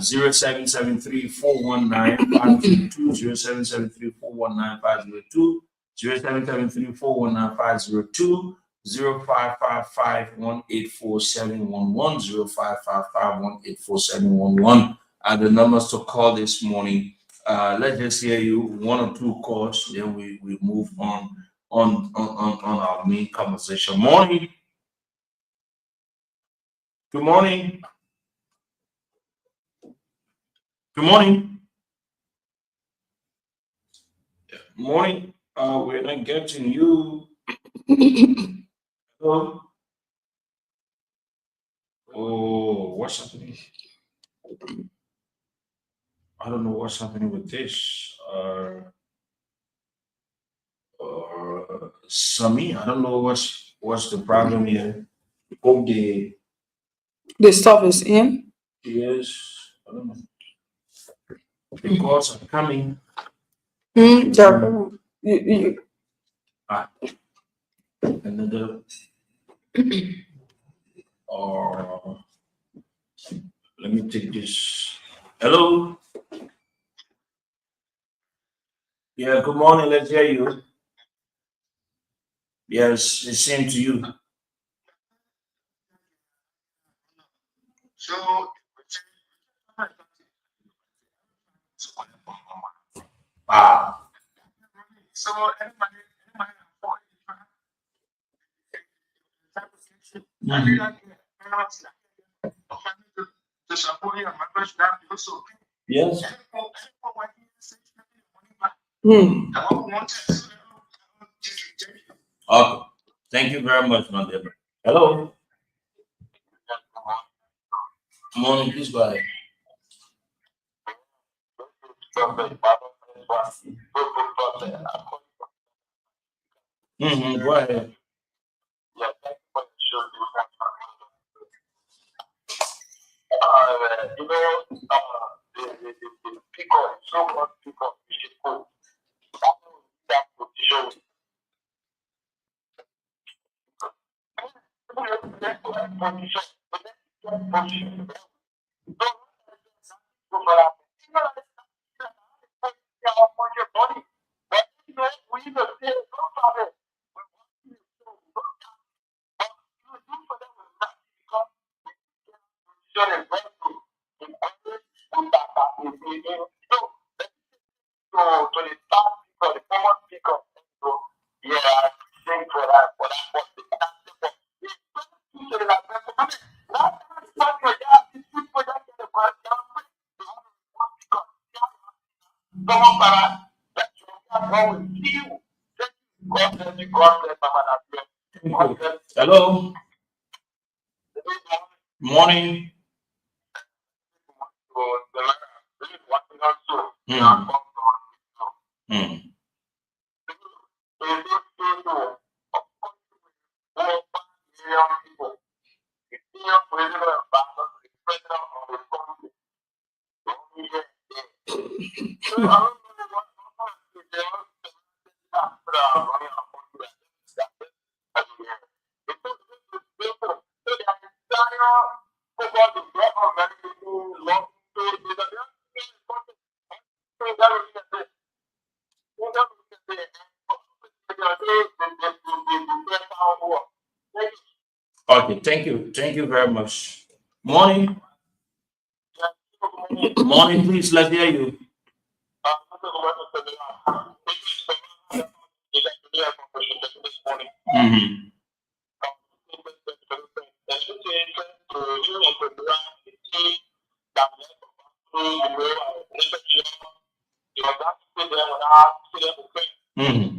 0773 419 502 0773 419 502 0773 419 502 0555 184 0555 are the numbers to call this morning. Let's just hear you 1 or 2 calls, then we move on our main conversation. Morning. Good morning. Good morning. Morning. We're not getting you. Hello. Oh, what's happening? I don't know what's happening with this. Sami, I don't know what's the problem here. Hope the stuff is in. yes, I don't know. The calls are coming. Another let me take this. Hello. Yeah, good morning. Let's hear you. Yes, the same to you. Ah. Yes. Okay. Thank you very much, my dear. Hello. Morning, please go ahead. Go ahead. Hello. Morning. Mm. Okay, thank you. Thank you very much. Morning. Morning, please. Let's hear you. Mm-hmm. Mm-hmm.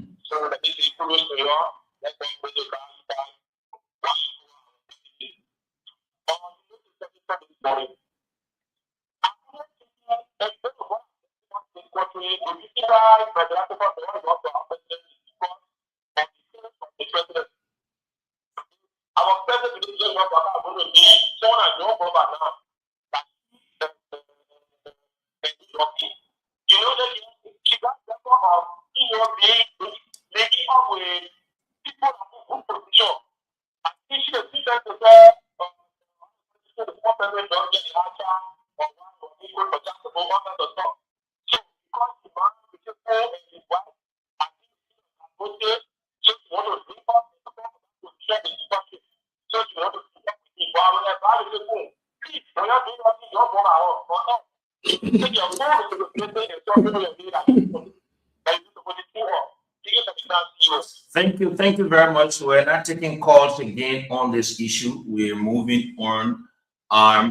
Thank you very much. We're not taking calls again on this issue. We're moving on.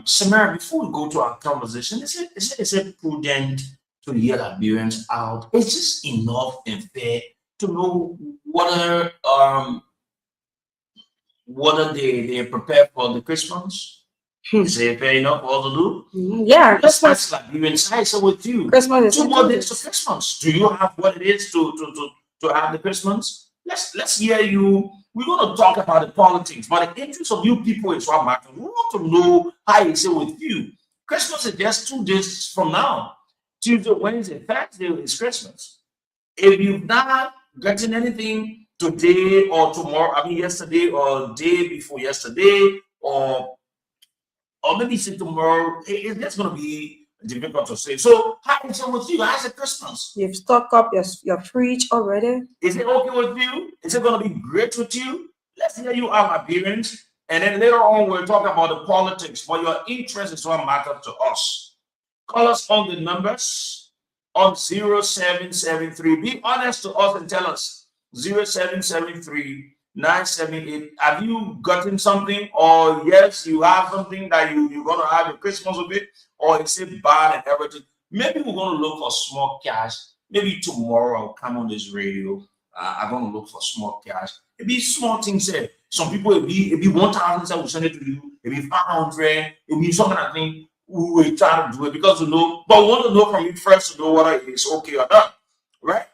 Samara, before we go to our conversation, is it prudent to hear Liberians out? Is this enough and fair to know whether they prepare for the Christmas? Is it fair enough for all to do? Yeah, Christmas. Liberians, I say with you. Christmas is 2 more days to Christmas. Do you have what it is to have the Christmas? Let's hear you. We're going to talk about the politics, but the interest of you people is what matters. We want to know how it's with you. Christmas is just 2 days from now. Tuesday, Wednesday, Thursday is Christmas. If you've not gotten anything today or tomorrow, I mean yesterday or day before yesterday, or maybe say tomorrow, it's just going to be difficult to say. So, how is it with you? How's the Christmas? You've stocked up your fridge already? Is it okay with you? Is it going to be great with you? Let's hear you out, Liberians. And then later on, we'll talk about the politics. But your interest is what matters to us. Call us on the numbers on 0773. Be honest to us and tell us 0773 978. Have you gotten something? Or yes, you have something that you're gonna have your Christmas with it, or is it bad and everything? Maybe we're gonna look for small cash. Maybe tomorrow I'll come on this radio. I'm gonna look for small cash. It be small things there. Some people it be 1,000 so we'll send it to you, it be 500, it be some kind of thing. We will try to do it because but we want to know from you first to know whether it's okay or not. Right?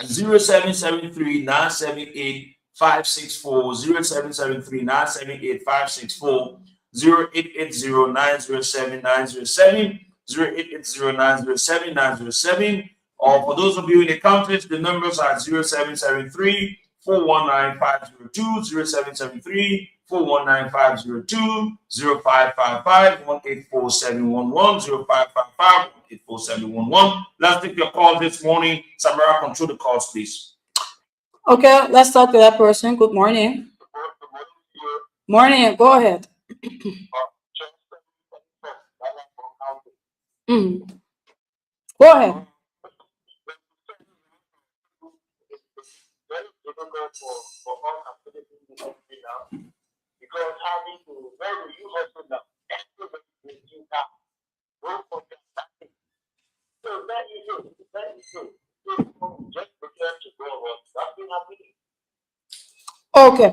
0773 978 564 0773 978 564 0880 907 907 0880 907 907. Or for those of you in the countries, the numbers are 0773 419 502 0773 419 502 0555 184711 0555 84711. Let's take your call this morning. Samara, control the calls, please. Okay, let's talk to that person. Good morning. Morning, go ahead. Go ahead. Because having to where do you also now? You have work for that. So that is it. Just prepare to go on. Nothing happening. Okay.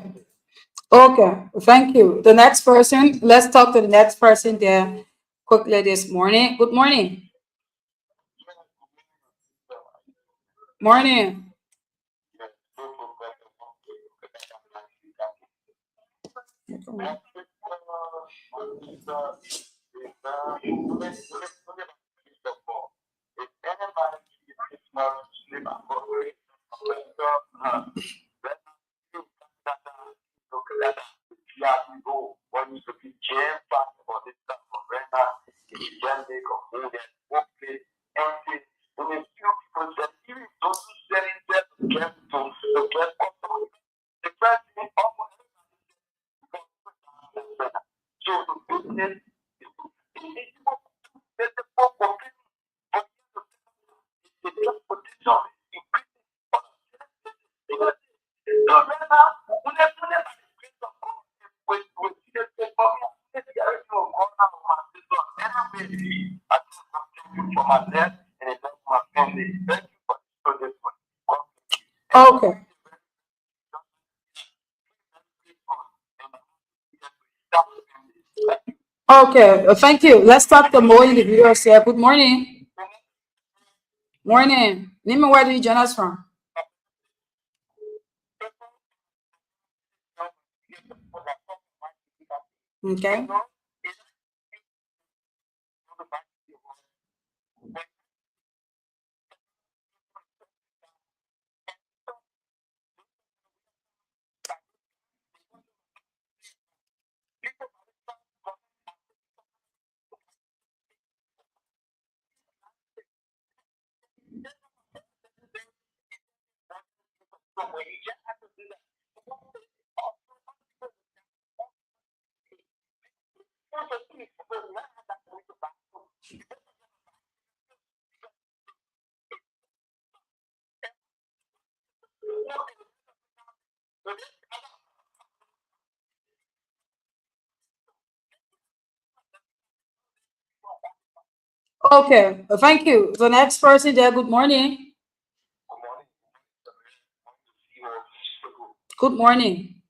Okay. Thank you. The next person, let's talk to the next person there quickly this morning. Good morning. Morning. Okay. Okay. Thank you. Let's talk to more individuals here. Good morning. Morning. Name, where do you join us from? Okay. Okay. Thank you. The next person there. Good morning. Good morning.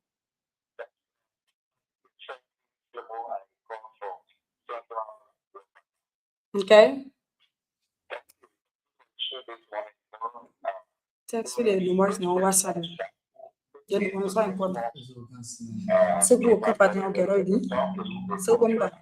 Okay. Text me the numbers now. WhatsApp. The numbers are important. So go up at now. Get ready. So come back.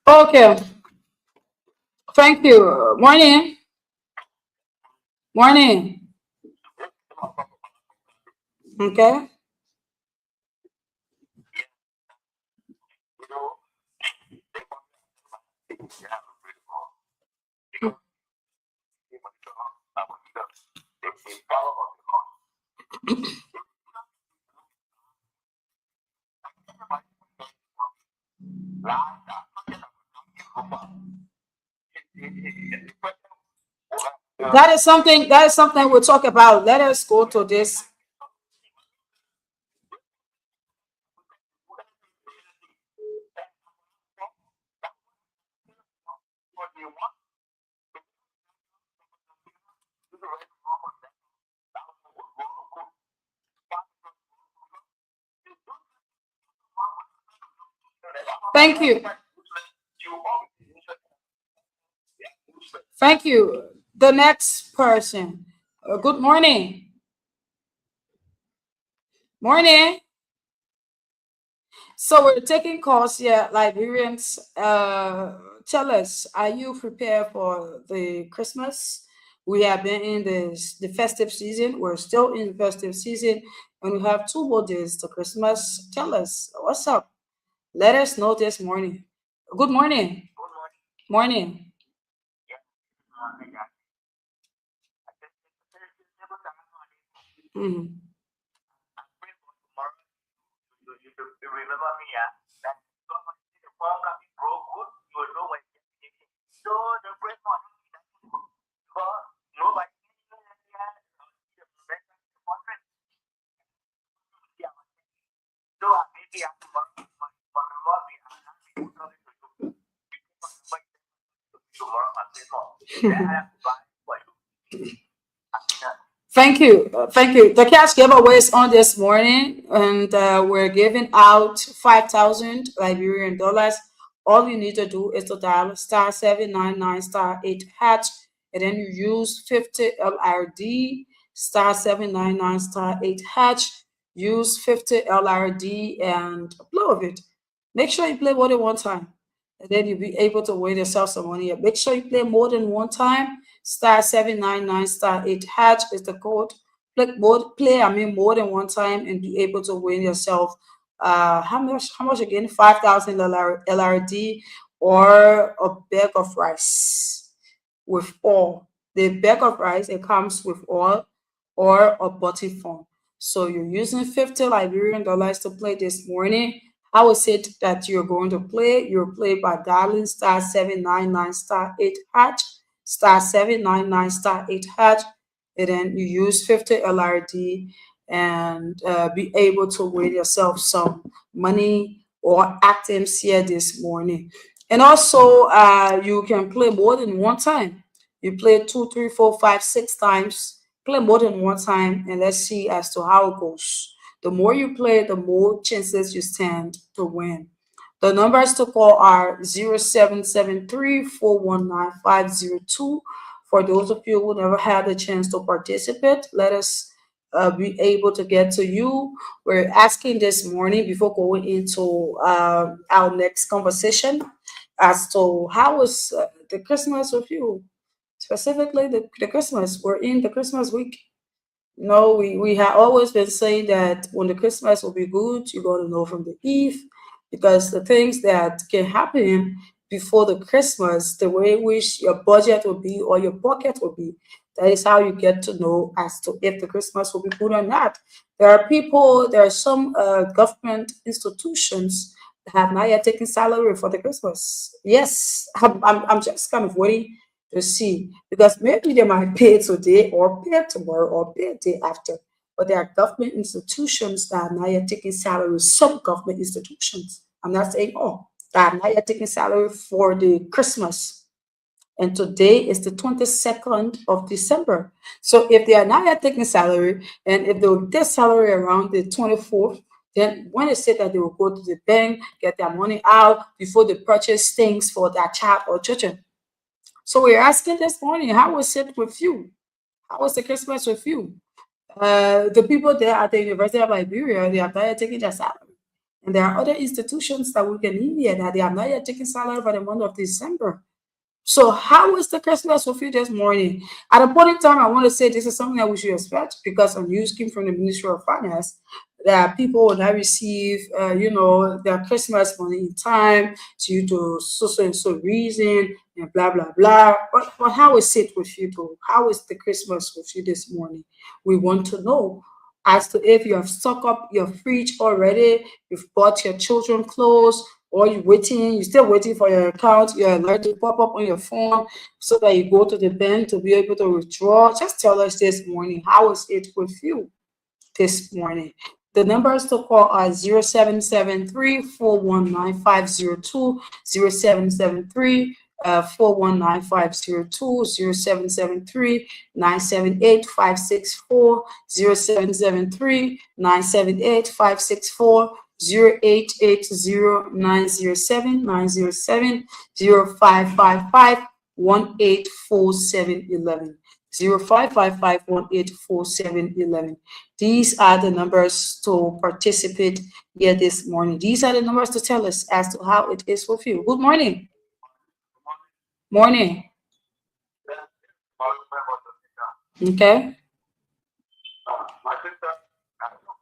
Okay. Thank you. Morning. Morning. Okay. That is something we'll talk about. Let us go to this. Thank you. Thank you. The next person. Good morning. Morning. So we're taking calls here. Liberians, tell us, are you prepared for the Christmas? We have been in the festive season. We're still in the festive season, and we have 2 more days to Christmas. Tell us, what's up? Let us know this morning. Good morning. Morning. Mhm. Thank you. Thank you. The cash giveaway is on this morning, and we're giving out 5,000 Liberian dollars. All you need to do is to dial *799*8#, and then you use 50 LRD *799*8#. Use 50 LRD and play with it. Make sure you play more than one time, and then you'll be able to win yourself some money. Make sure you play more than one time. *799*8# is the code. More than one time and be able to win yourself how much again? 5,000 LRD or a bag of rice with all. The bag of rice, it comes with all or a butty phone. So you're using 50 Liberian dollars to play this morning. How is it that you're going to play? You'll play by dialing *799*8#, *799*8#, and then you use 50 LRD and be able to win yourself some money or items here this morning. And also, you can play more than one time. You play 2, 3, 4, 5, 6 times. Play more than one time, and let's see as to how it goes. The more you play, the more chances you stand to win. The numbers to call are 0773-419-502. For those of you who never had the chance to participate, let us be able to get to you. We're asking this morning before going into our next conversation as to how was the Christmas with you, specifically the Christmas. We're in the Christmas week. No, we have always been saying that when the Christmas will be good, you're going to know from the eve, because the things that can happen before the Christmas, the way in which your budget will be or your pocket will be, that is how you get to know as to if the Christmas will be good or not. There are some government institutions that have not yet taken salary for the Christmas. Yes, I'm just kind of waiting to see, because maybe they might pay today or pay tomorrow or pay the day after. But there are government institutions that are not yet taking salary. Some government institutions, I'm not saying all, that are not yet taking salary for the Christmas. And today is the 22nd of December. So if they are not yet taking salary, and if they will get salary around the 24th, then when they say that they will go to the bank, get their money out before they purchase things for their child or children. So we're asking this morning, how was it with you? How was the Christmas with you? The people there at the University of Liberia, they are not yet taking their salary. And there are other institutions that we can in here that they are not yet taking salary for the month of December. So how was the Christmas with you this morning? At a point in time, I want to say this is something that we should expect, because a news came from the Ministry of Finance that people will not receive, their Christmas money in time due to so and so reason and blah blah blah. But how is it with you, bro? How is the Christmas with you this morning? We want to know as to if you have stocked up your fridge already, you've bought your children clothes, or you're still waiting for your account, your alert to pop up on your phone so that you go to the bank to be able to withdraw. Just tell us this morning, how is it with you this morning? The numbers to call are 0773 419 0773 419 0773 978 564, 0773 978 564, 0880 907 907 0555 184711. 0555 These are the numbers to participate here this morning. These are the numbers to tell us as to how it is with you. Good morning. Morning. Okay. My sister, I don't know,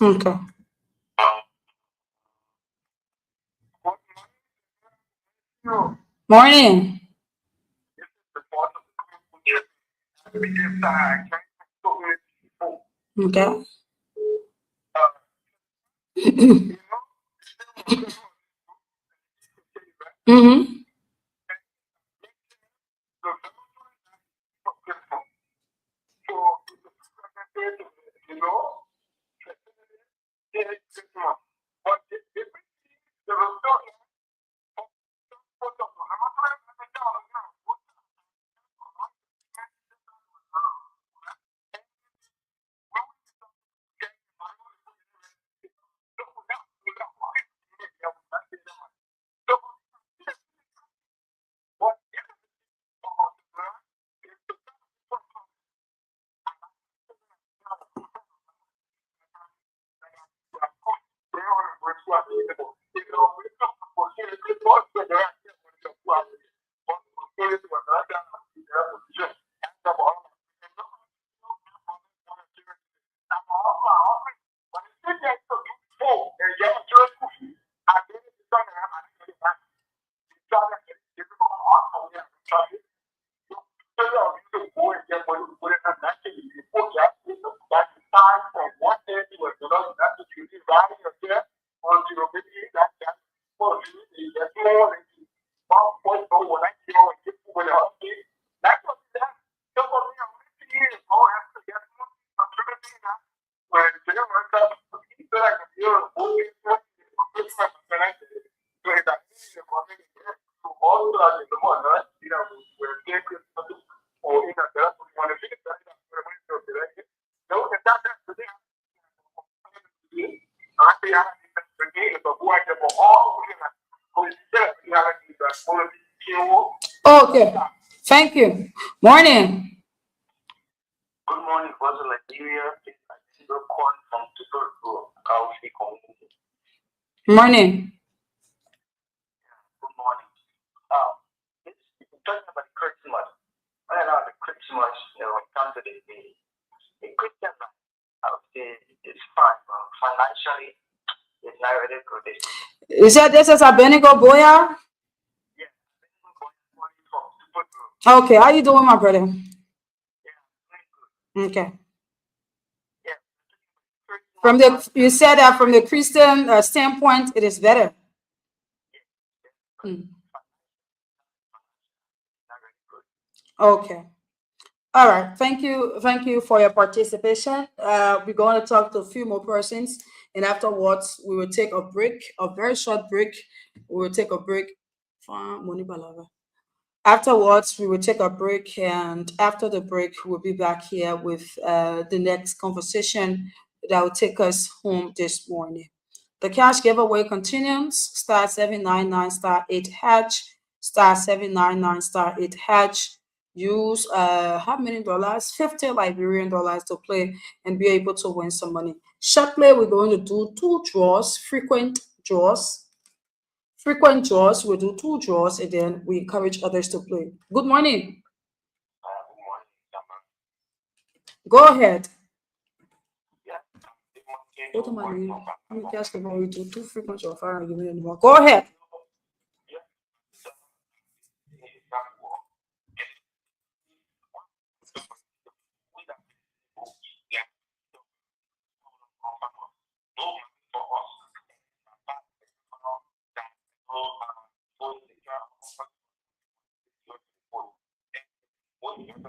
Okay. Morning. Okay. Mm-hmm. Okay. Thank you. Morning. Good morning, Brother Liberia. It's a single call from Super County Community. Morning. Good morning. It's talking about Christmas. When I know the Christmas, when it comes to the Christian life, I would say it's fine, but financially, it's not really good. You said this is Abenigo Boya? Yeah, money from Super. Okay. How you doing, my brother? Yeah, very good. Okay. Yeah. From you said that from the Christian standpoint, it is better. Mm. Okay. All right. Thank you. Thank you for your participation. We're going to talk to a few more persons, and afterwards we will take a break, a very short break. We will take a break. Afterwards, we will take a break, and after the break, we'll be back here with the next conversation that will take us home this morning. The cash giveaway continues. *799 *8#, *799 *8#. use how many dollars? 50 Liberian dollars to play and be able to win some money. Shortly, we're going to do two draws, frequent draws. Frequent draws, we'll do two draws and then we encourage others to play. Good morning. Good morning, Dama. Go ahead. Yeah, the monkey Go to to my work name. from back Let me home. just about you do two frequent draws. Fire, give me anymore. Go ahead. Yeah, so it's that work. And we that yeah, so no money for us. But that no phone the car of your phone. And what you do.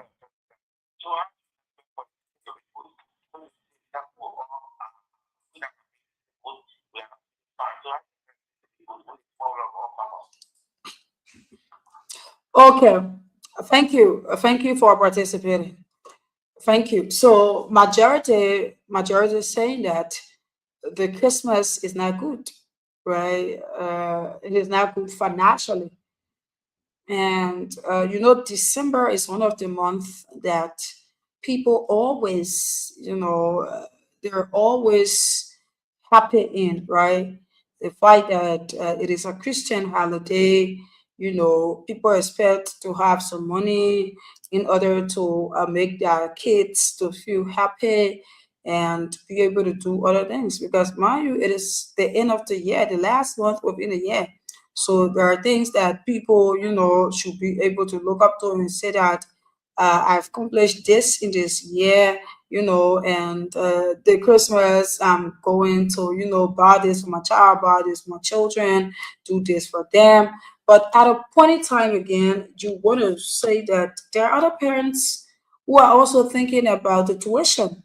So I that work we that we are fine. So I Okay. Thank you for participating. Thank you. So majority is saying that the Christmas is not good, right? It is not good financially. And December is one of the months that people always, they're always happy in, right? The fact that it is a Christian holiday, people expect to have some money in order to make their kids to feel happy and be able to do other things. Because mind you, it is the end of the year, the last month within the year. So there are things that people, should be able to look up to and say that I've accomplished this in this year, and the Christmas I'm going to, buy this for my child, buy this for my children, do this for them. But at a point in time again, you want to say that there are other parents who are also thinking about the tuition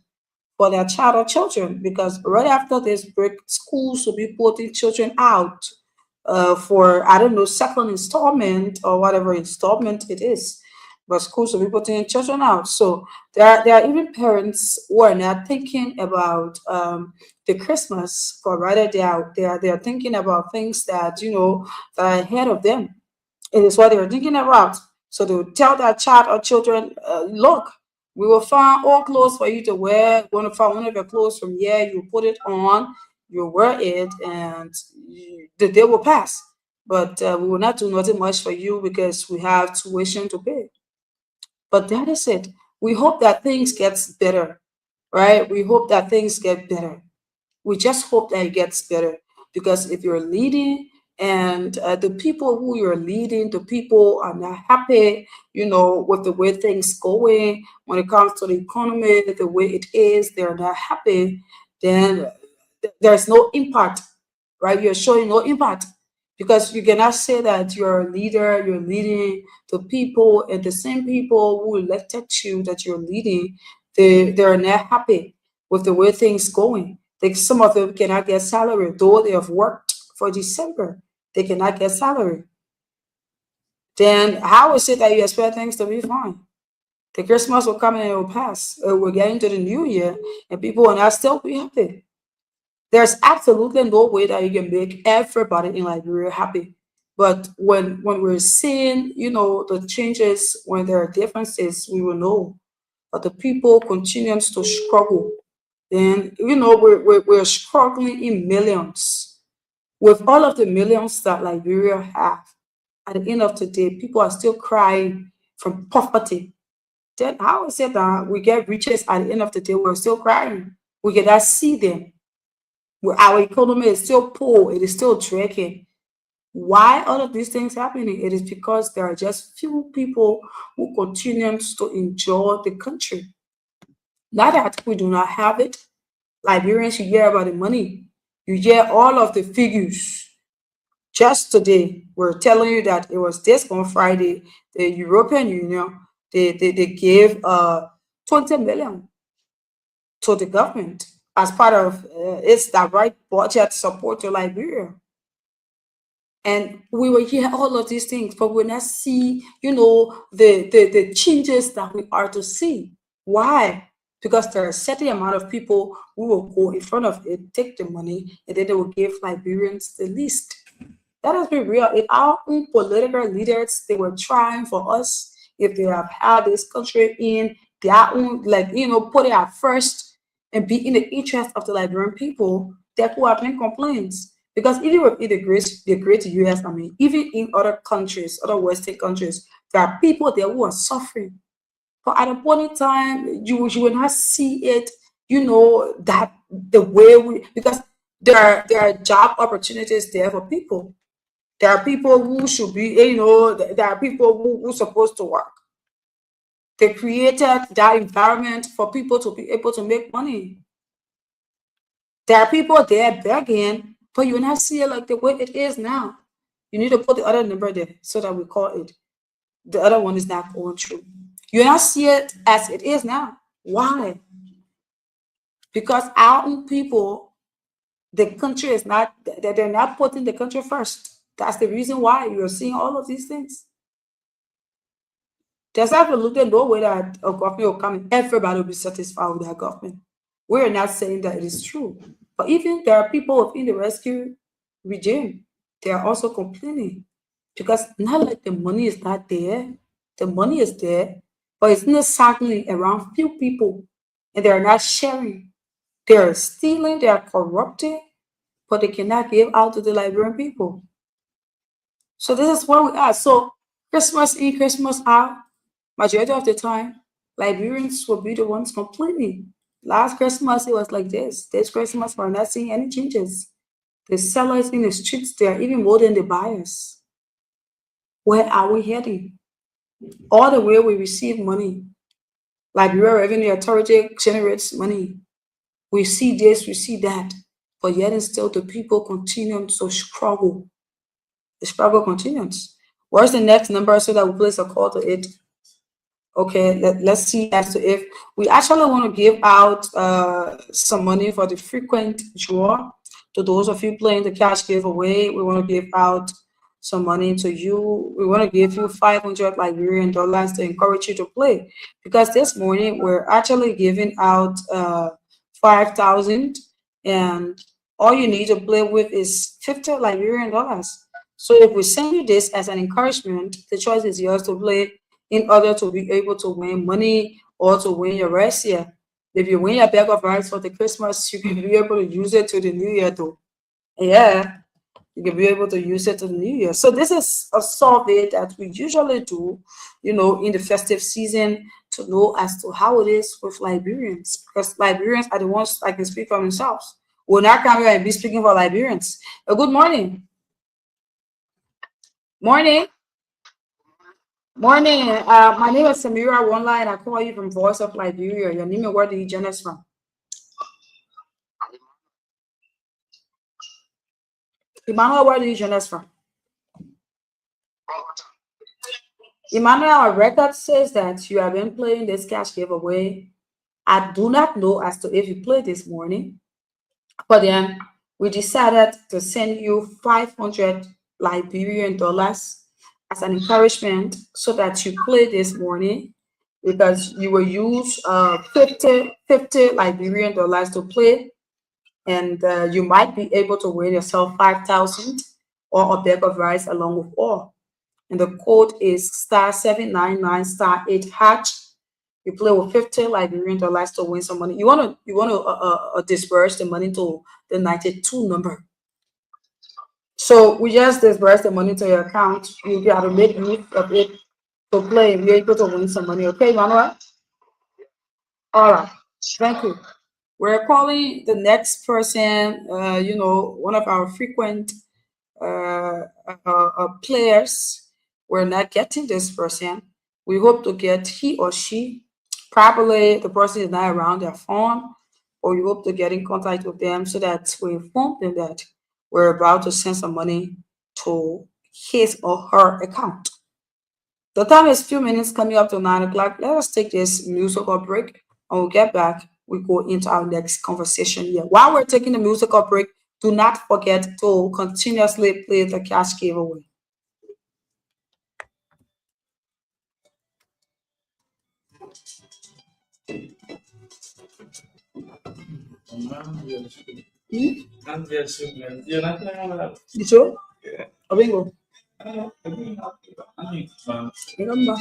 for their child or children because right after this break, schools will be putting children out for I don't know second installment or whatever installment it is. But schools will be putting children out. So there are even parents who are not thinking about the Christmas, but rather they are thinking about things that that are ahead of them. It is what they were thinking about. So they would tell their child or children, look, we will find all clothes for you to wear. We're going to find one of your clothes from here. You put it on, you wear it, and the day will pass. But we will not do nothing much for you because we have tuition to pay. But that is it. We hope that things gets better, right? We hope that things get better. We just hope that it gets better because if you're leading and the people who you're leading, the people are not happy, with the way things going when it comes to the economy, the way it is, they're not happy, then there's no impact, right? You're showing no impact because you cannot say that you're a leader, you're leading the people, and the same people who elected you that you're leading, they're not happy with the way things going. Like some of them cannot get salary, though they have worked for December, they cannot get salary. Then how is it that you expect things to be fine? The Christmas will come and it will pass. We're getting to the new year, and people will not still be happy. There's absolutely no way that you can make everybody in Liberia happy. But when we're seeing, the changes, when there are differences, we will know. But the people continues to struggle. Then we're struggling in millions. With all of the millions that Liberia have, at the end of the day, people are still crying from poverty. Then how is it that we get riches at the end of the day, we're still crying? We cannot see them. Our economy is still poor, it is still dragging. Why all of these things happening? It is because there are just few people who continue to enjoy the country. Not that we do not have it. Liberians, you hear about the money. You hear all of the figures. Just today, we're telling you that it was this on Friday, the European Union, they gave 20 million to the government as part of its direct budget support to Liberia. And we will hear all of these things, but we not see, the changes that we are to see. Why? Because there are a certain amount of people who will go in front of it, take the money, and then they will give Liberians the least. That has been real. In our own political leaders, they were trying for us if they have had this country in their own, like, put it at first and be in the interest of the Liberian people, there could have been complaints. Because even with the great US, I mean, even in other countries, other Western countries, there are people there who are suffering. But at a point in time, you will not see it, that the way because there are job opportunities there for people. There are people who should be, there are people who supposed to work. They created that environment for people to be able to make money. There are people there begging, but you will not see it like the way it is now. You need to put the other number there so that we call it. The other one is not going through. You will not see it as it is now. Why? Because our own people, the country is not, they're not putting the country first. That's the reason why you're seeing all of these things. There's absolutely no way that a government will come and everybody will be satisfied with their government. We're not saying that it is true. But even there are people within the rescue regime, they are also complaining. Because not like the money is not there. The money is there, but it's not circling around few people. And they are not sharing. They are stealing, they are corrupting, but they cannot give out to the Liberian people. So this is where we are. So Christmas in, Christmas out, majority of the time, Liberians will be the ones complaining. Last Christmas, it was like this. This Christmas, we're not seeing any changes. The sellers in the streets, they are even more than the buyers. Where are we heading? All the way we receive money. Liberia Revenue Authority generates money. We see this, we see that. But yet and still, the people continue to struggle. The struggle continues. Where's the next number so that we place a call to it? Okay, let's see as to if we actually want to give out some money for the frequent draw. To those of you playing the cash giveaway, we want to give out some money to you. We want to give you 500 Liberian dollars to encourage you to play. Because this morning we're actually giving out 5,000, and all you need to play with is 50 Liberian dollars. So if we send you this as an encouragement, the choice is yours to play in order to be able to win money or to win your rice here. If you win your bag of rice for the Christmas, you can be able to use it to the New Year too. Yeah, you can be able to use it to the New Year. So this is a survey that we usually do, in the festive season to know as to how it is with Liberians, because Liberians are the ones that can speak for themselves. We're not coming here and be speaking for Liberians. Good morning. Morning. Morning. My name is Samira One Line. I call you from Voice of Liberia. Your name and where did you join us from? Emmanuel, where did you join us from? Emmanuel, our record says that you have been playing this cash giveaway. I do not know as to if you played this morning, but then we decided to send you 500 Liberian dollars as an encouragement so that you play this morning, because you will use 50 Liberian dollars to play, and you might be able to win yourself 5,000 or a bag of rice along with all. And the code is *799 *8#. You play with 50 Liberian dollars to win some money. You want to disperse the money to the 92 number. So we just disperse the money to your account. You got to make use of it to play. You're able to win some money. Okay, Manuel? All right. Thank you. We're calling the next person, one of our frequent players. We're not getting this person. We hope to get he or she. Probably the person is not around their phone, or you hope to get in contact with them so that we inform them that we're about to send some money to his or her account. The time is few minutes coming up to 9 o'clock. Let us take this musical break, and we'll get back. We go into our next conversation here. While we're taking the musical break, do not forget to continuously play the cash giveaway. You sure? Bingo. Remember.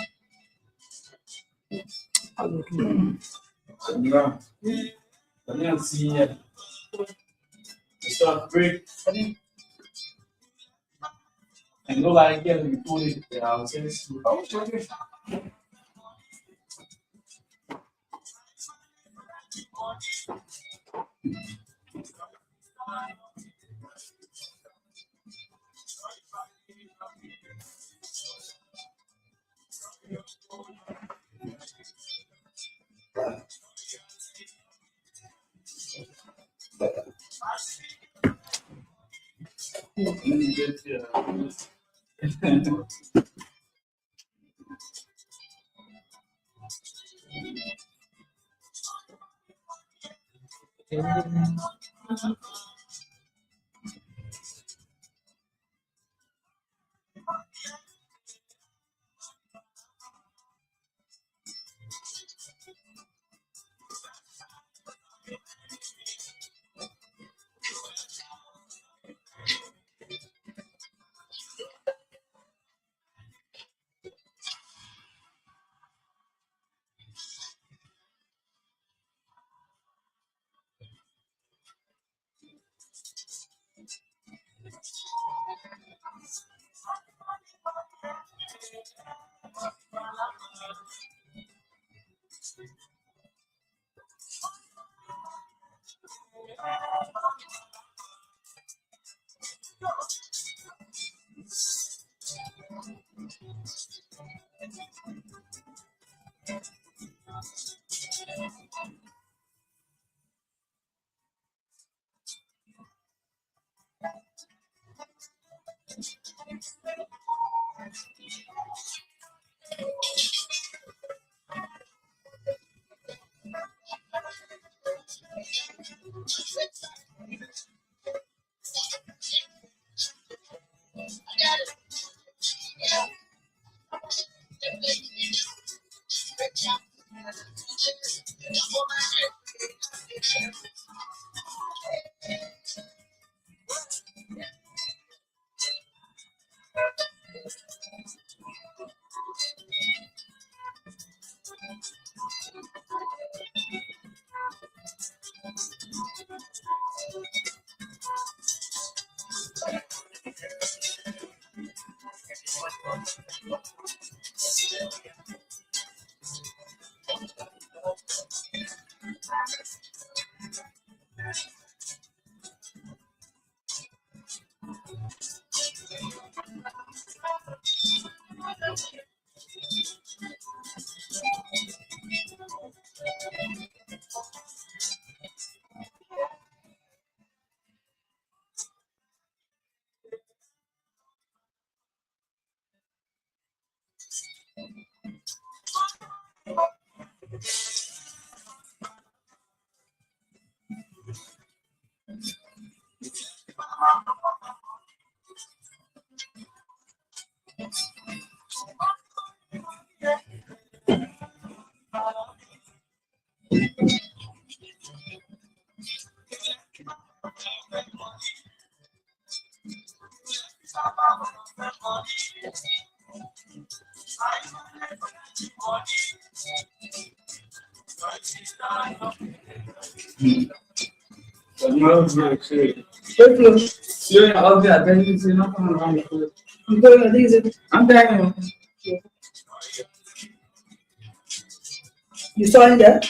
You saw it there?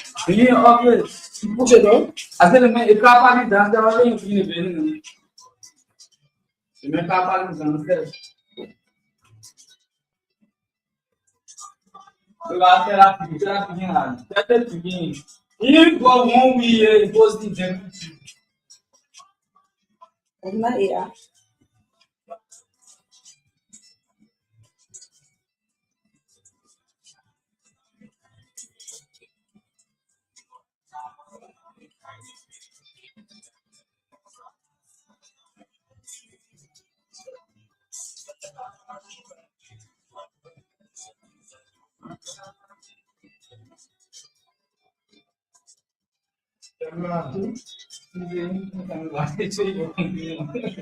You push it on? Not here.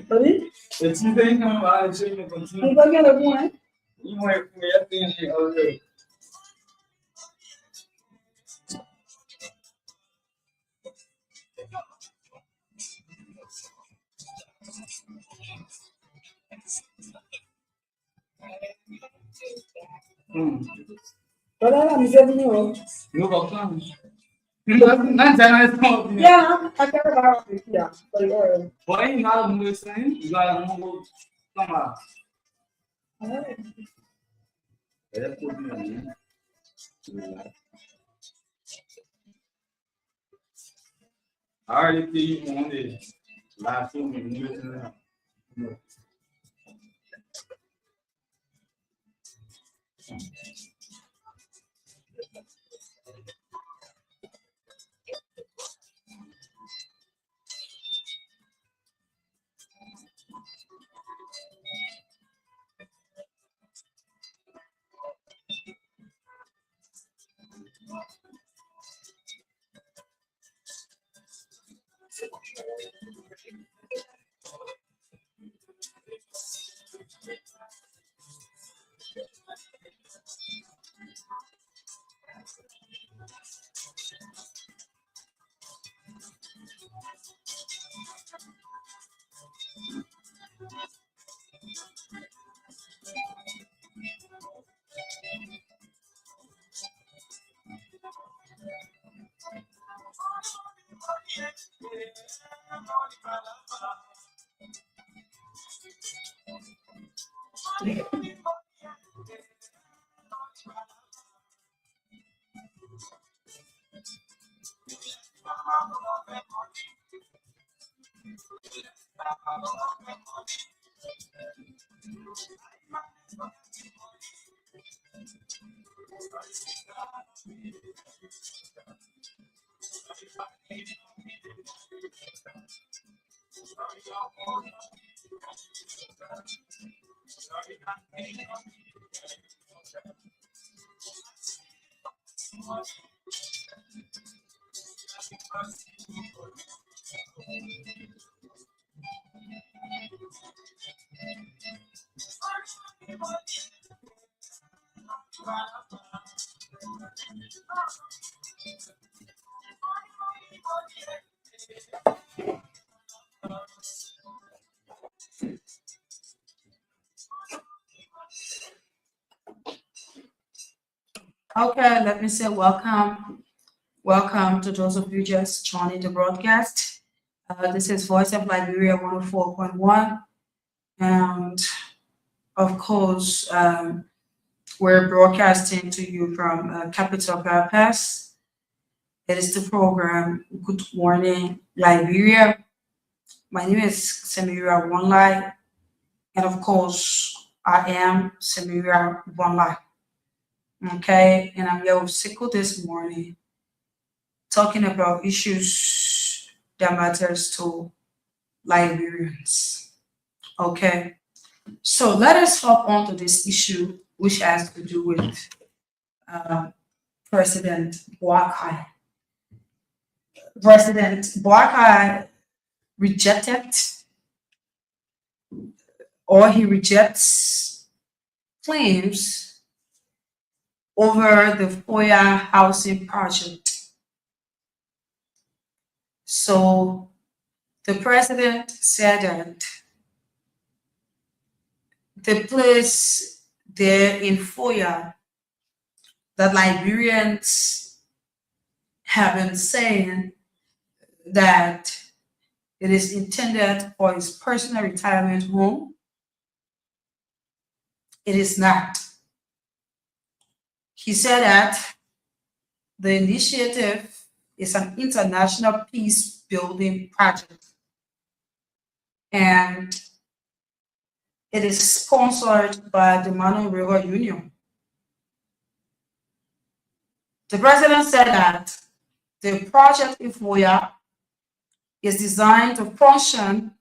Sorry? Não vai querer com, hein? Voilà, nous sommes venus. Nous reprendre. Yeah, I care about it. Yeah. Why you not listening? You gotta move. Come on. I already see you on this. Last 2 minutes. Okay, let me say welcome. Welcome to those of you just joining the broadcast. This is Voice of Liberia 104.1. And of course, we're broadcasting to you from Capital Belfast. It is the program Good Morning Liberia. My name is Samira Wanlai, and of course, I am Samira Wanlai. Okay, and I'm here with Sickle this morning, talking about issues that matters to Liberians. Okay, so let us hop on to this issue, which has to do with uh, President Boakai. President Boakai rejected, or he rejects claims over the Foya housing project. So the president said that the place there in Foya that Liberians have been saying that it is intended for his personal retirement home, it is not. He said that the initiative is an international peace building project, and it is sponsored by the Mano River Union. The president said that the project in Foya is designed to function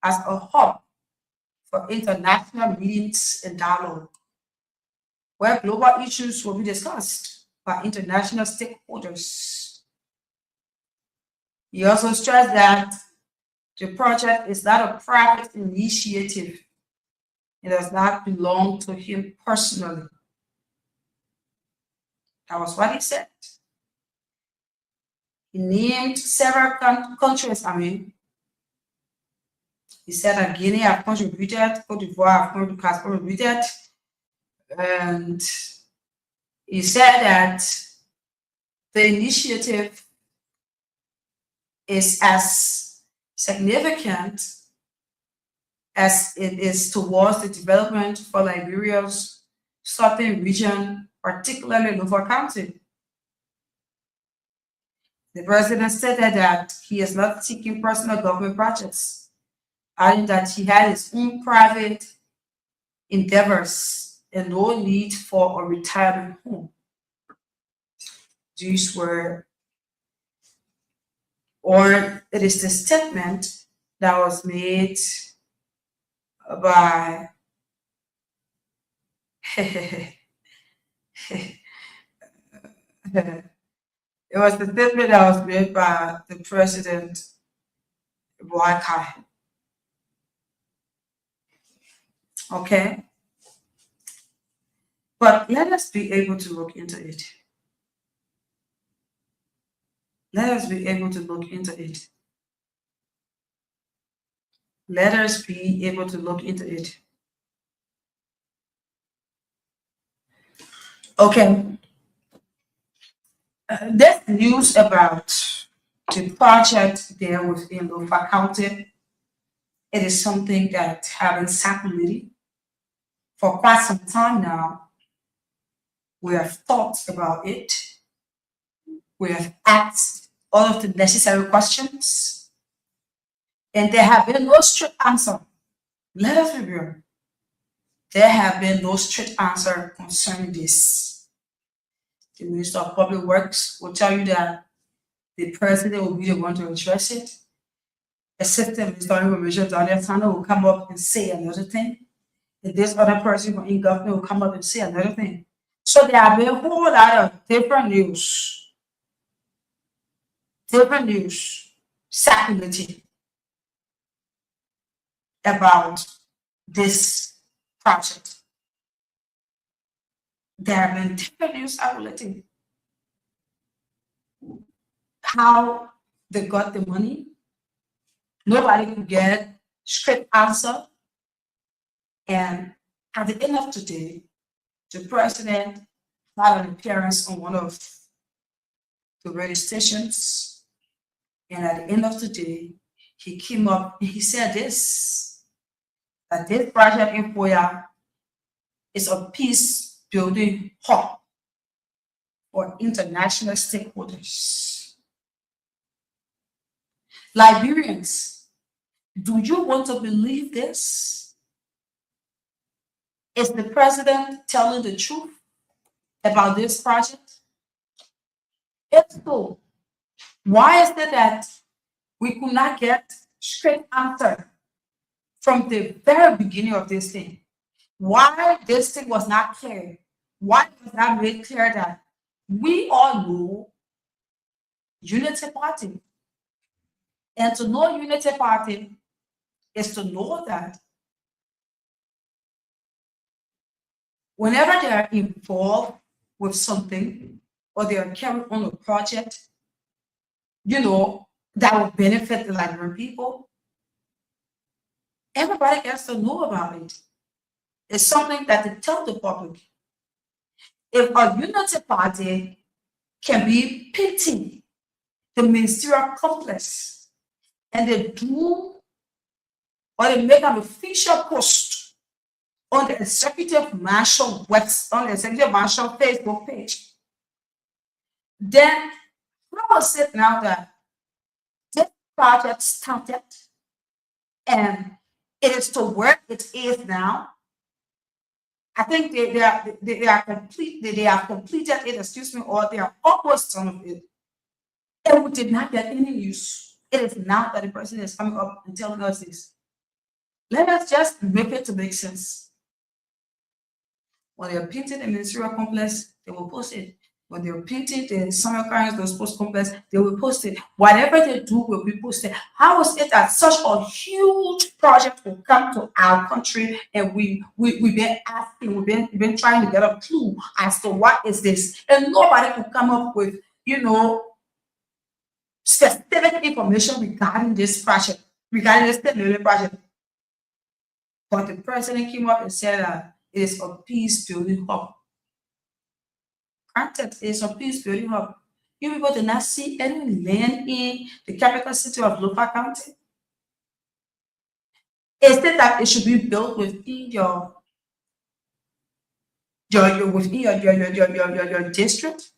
as a hub for international meetings and dialogue, where global issues will be discussed by international stakeholders. He also stressed that the project is not a private initiative. It does not belong to him personally. That was what he said. He named several countries, He said that Guinea have contributed, Cote d'Ivoire has contributed, and he said that the initiative is as significant as it is towards the development for Liberia's southern region, particularly Lower County. The president stated that he is not seeking personal government projects, adding that he had his own private endeavors and no need for a retirement home. These were, or it is the statement that was made by it was the statement that was made by the president, Boakai. Okay? But let us be able to look into it. Let us be able to look into it. Let us be able to look into it. Okay. This news about the project there within Lofa County, it is something that has been circulating for quite some time now. We have thought about it. We have asked all of the necessary questions, and there have been no straight answer. Let us be real. There have been no straight answer concerning this. The Minister of Public Works will tell you that the president will be the one to address it. Assistant Minister of Information, Daniel Sano, will come up and say another thing. And this other person from in government will come up and say another thing. So there have been a whole lot of different news circulating about this project. There have been different news circulating. How they got the money, nobody could get straight answer. And at the end of the day, the president had an appearance on one of the radio stations. And at the end of the day, he came up and he said this, that this project in Poya is a peace building hub for international stakeholders. Liberians, do you want to believe this? Is the president telling the truth about this project? If so, why is it that we could not get straight answer from the very beginning of this thing? Why this thing was not clear? Why was not made clear that we all know Unity Party? And to know Unity Party is to know that whenever they are involved with something or they are carrying on a project, that will benefit the Liberian people, everybody gets to know about it. It's something that they tell the public. If a Unity Party can be pitting the ministerial complex and they do or they make an official post on the executive marshal Facebook page, then how is it now that this project started and it is to where it is now? I think they have completed it, or they are almost done with it. And we did not get any news. It is now that the president is coming up and telling us this. Let us just make it to make sense. When they are painting the ministerial complex, they will post it. When they are painting the summer cars, the sports complex, they will post it. Whatever they do will be posted. How is it that such a huge project will come to our country and we've been asking, we've been trying to get a clue as to what is this? And nobody could come up with, specific information regarding this project, regarding this technology project. But the president came up and said that it is a peace building hub. Granted, it is a peace building hub. You people did not see any land in the capital city of Lopa County. Instead that it should be built within within your district.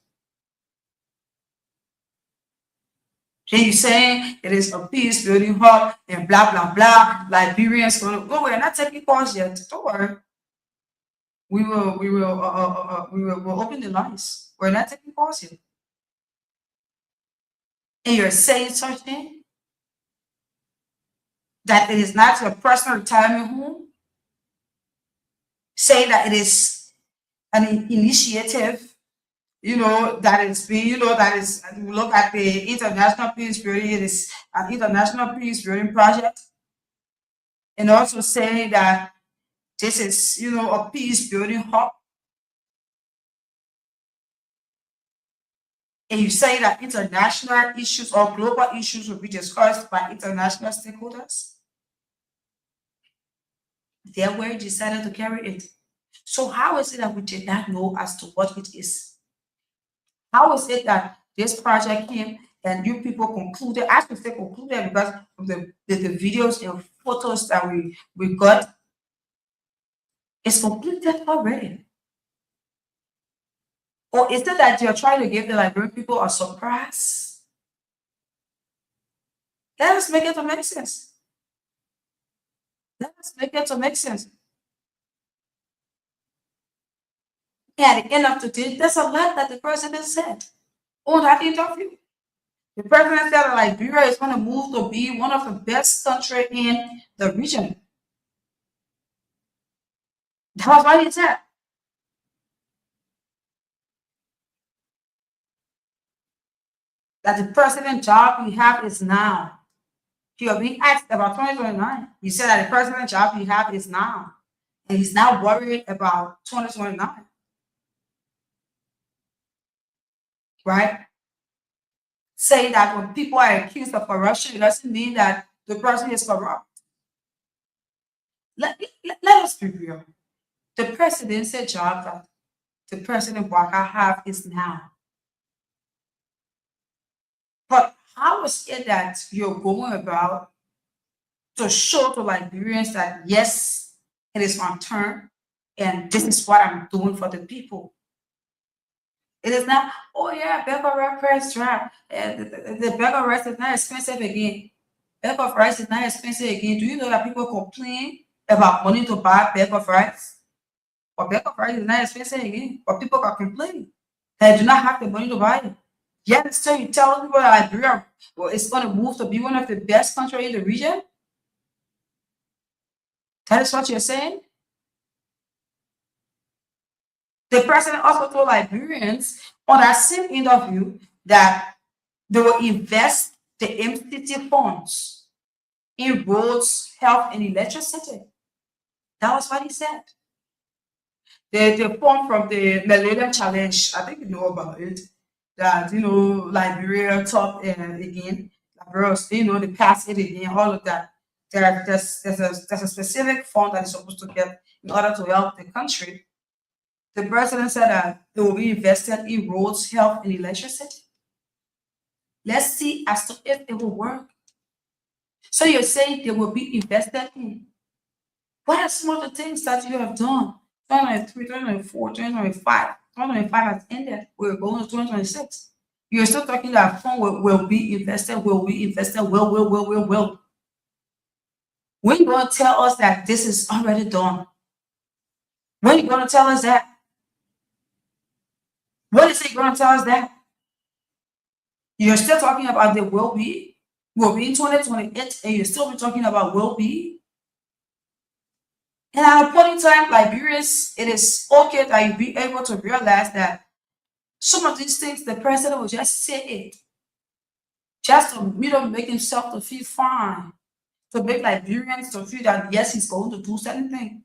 Then you saying it is a peace building hub and blah blah blah. Liberians gonna go. We're not taking calls yet. Don't worry. We'll open the lines. We're not taking calls yet. And you're saying something that it is not your personal retirement home. Say that it is an initiative, that is being, that is, look at the international peace building, it is an international peace building project. And also say that this is, a peace building hub. And you say that international issues or global issues will be discussed by international stakeholders. They were decided to carry it. So how is it that we did not know as to what it is? How is it that this project came and you people concluded, I should say concluded because of the videos and photos that we got, it's completed already? Or is it that you're trying to give the Liberian people a surprise? Let us make it to make sense. Let us make it to make sense. At the end of the day, there's a lot that the president said on that interview. The president said that Liberia is going to move to be one of the best countries in the region. That was what he said. That the president job we have is now. He was being asked about 2029. He said that the president job we have is now. And he's now worried about 2029. Right? Say that when people are accused of corruption, it doesn't mean that the person is corrupt. Let us be real. The presidential job that the president Waka have is now. But how is it that you're going about to show to Liberians that yes, it is my turn and this is what I'm doing for the people? It is not, oh yeah, bag of rice price drop. The bag of rice is not expensive again. Bag of rice is not expensive again. Do you know that people complain about money to buy bag of rice? But bag of rice is not expensive again. But people are complaining. They do not have the money to buy it. Yet still you tell people that Liberia is going to move to be one of the best countries in the region? That is what you're saying? The president also told Liberians on that same interview that they will invest the MCT funds in roads, health, and electricity. That was what he said. The fund from the Millennium Challenge, I think you know about it, that, Liberia top again, Liberia, they pass it again, all of that. There's a specific fund that is supposed to get in order to help the country. The president said that it will be invested in roads, health, and electricity. Let's see as to if it will work. So you're saying they will be invested in. What are some of the things that you have done? 2023, 2024, 2025. 2025 has ended. We're going to 2026. You're still talking that fund will be invested, will. When you going to tell us that this is already done? When you going to tell us that? What is it going to tell us that? You're still talking about the will-be in 2028, and you're still talking about will-be. And at a point in time, Liberians, it is okay that you be able to realize that some of these things the president will just say it, just to make himself to feel fine, to make Liberians to feel that yes, he's going to do certain things.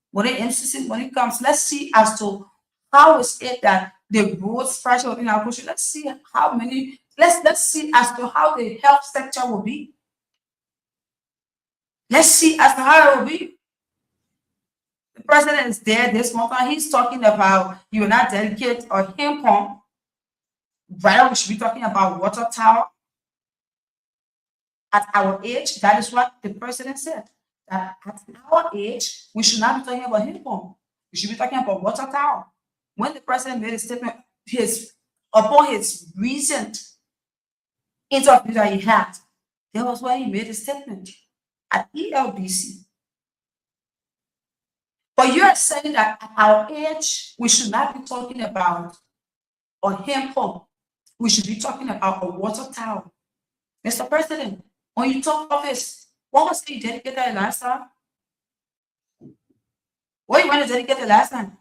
When it comes, let's see as to how is it that the roads pressure in our country. Let's see how many. Let's see as to how the health sector will be. Let's see as to how it will be. The president is there this month, and he's talking about you will not dedicate a hand pump. Rather, we should be talking about water tower. At our age, that is what the president said. That at our age, we should not be talking about hand pump. We should be talking about water tower. When the president made a statement, upon his recent interview that he had, that was why he made a statement at ELBC. But you are saying that at our age, we should not be talking about a hand pump. We should be talking about a water tower. Mr. President, when you took office, what was it you dedicated last time? What you want to dedicate the last time?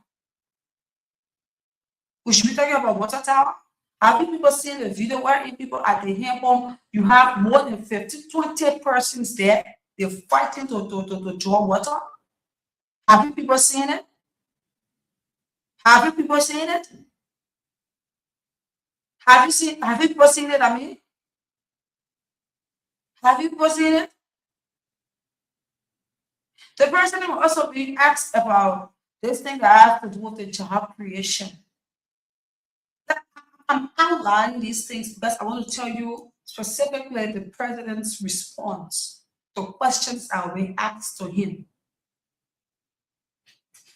We should be talking about water tower. Have you people seen the video where people at the hand pump, you have more than 50, 20 persons there, they're fighting to draw water? Have you people seen it? Have you people seen it? Have you people seen it? I mean, have you people seen it? The president will also be asked about this thing that has to do with the job creation. I'm outlining these things because I want to tell you specifically the president's response to questions that are being asked to him.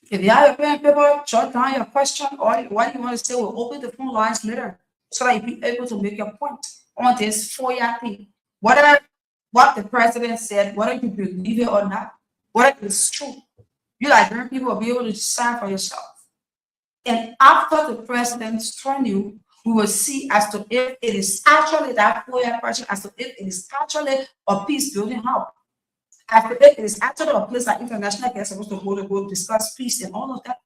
If you have a pen and paper, jot down your question or what you want to say. We'll open the phone lines later so that you'll be able to make your point on this FOIA thing. Whether what the president said, whether you believe it or not, whether it's true, you Liberian people will be able to decide for yourself. And after the president's tenure, we will see as to if it is actually that FOIA question, as to if it is actually a peace building hub. As to if it is actually a place that international guests are supposed to go discuss peace and all of that.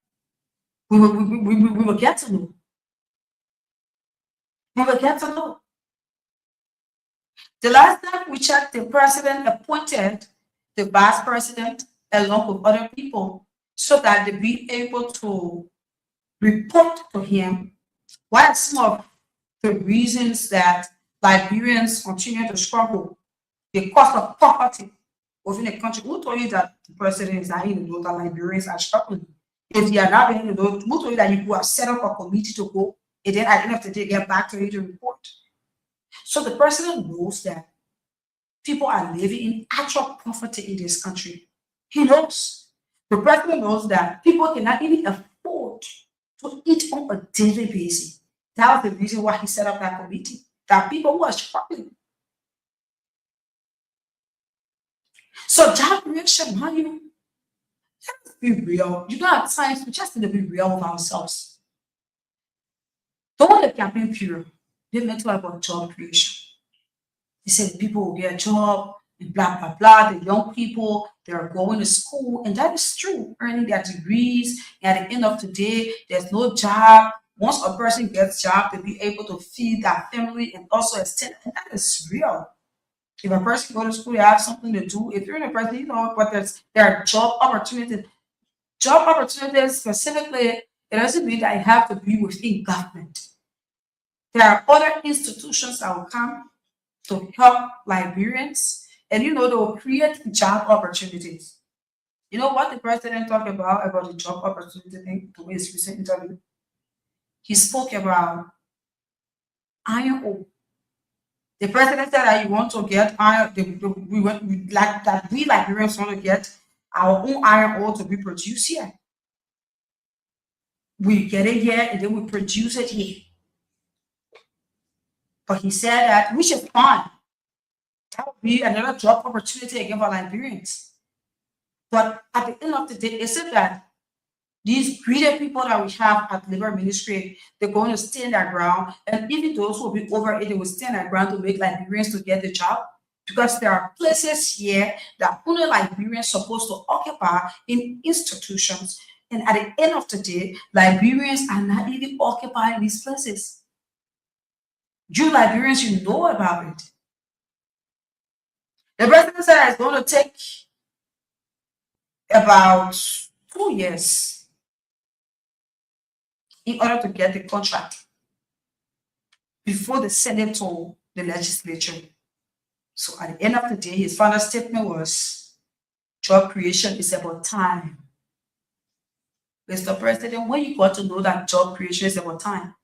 We will get to know. We will get to know. The last time we checked, the president appointed the vice president along with other people so that they be able to report to him what are some of the reasons that Liberians continue to struggle, the cost of poverty within the country. Who told you that the president is not in the know that Liberians are struggling? If you are not in the know, who told you that you have set up a committee to go and then at the end of the day get back to you to report? So the president knows that people are living in actual poverty in this country. He knows. The president knows that people cannot even afford to eat on a daily basis. That was the reason why he set up that committee. That people who are struggling. So job creation, let's be real. You know, at times we just need to be real with ourselves. During the campaign period, they meant to talk about job creation. They said people will get a job, and blah, blah, blah. The young people, they're going to school. And that is true, earning their degrees. And at the end of the day, there's no job. Once a person gets a job, they'll be able to feed their family and also extend. And that is real. If a person goes to school, they have something to do. If you're in a person, you know, but there are job opportunities. Job opportunities specifically, it doesn't mean that you have to be within government. There are other institutions that will come to help Liberians, and you know, they will create job opportunities. You know what the president talked about the job opportunity thing to his recent interview? He spoke about iron ore. The president said that you want to get iron, we Liberians want to get our own iron ore to be produced here. We get it here and then we produce it here. But he said that we should find that would be another job opportunity again for Liberians. But at the end of the day, is it that these greedy people that we have at Labor Ministry, they're going to stand their ground, and even those who will be over it, they will stand their ground to make Liberians to get the job? Because there are places here that only Liberians supposed to occupy in institutions, and at the end of the day, Liberians are not even occupying these places. You Liberians, you know about it. The president said it's going to take about 2 years in order to get the contract before the Senate told the legislature. So at the end of the day, his final statement was, job creation is about time. Mr. President, when you got to know that job creation is about time?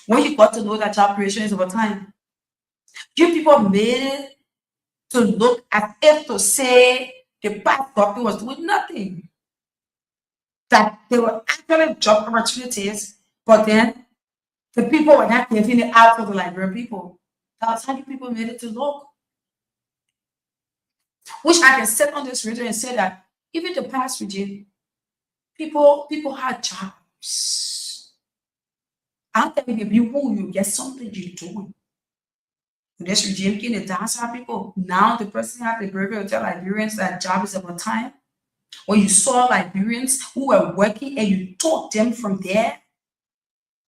When you got to know that job creation is about time? You people made it to look as if to say the past government was doing nothing. That there were actually job opportunities, but then the people were not giving it out to the Liberian people. That's how you people made it to look. Which I can sit on this radio and say that even the past regime, people had jobs. I'm telling you, you get something you doing. This regime can dance our people. Now the president had the bravery to tell Liberians that job is about time. When you saw Liberians who were working and you took them from there,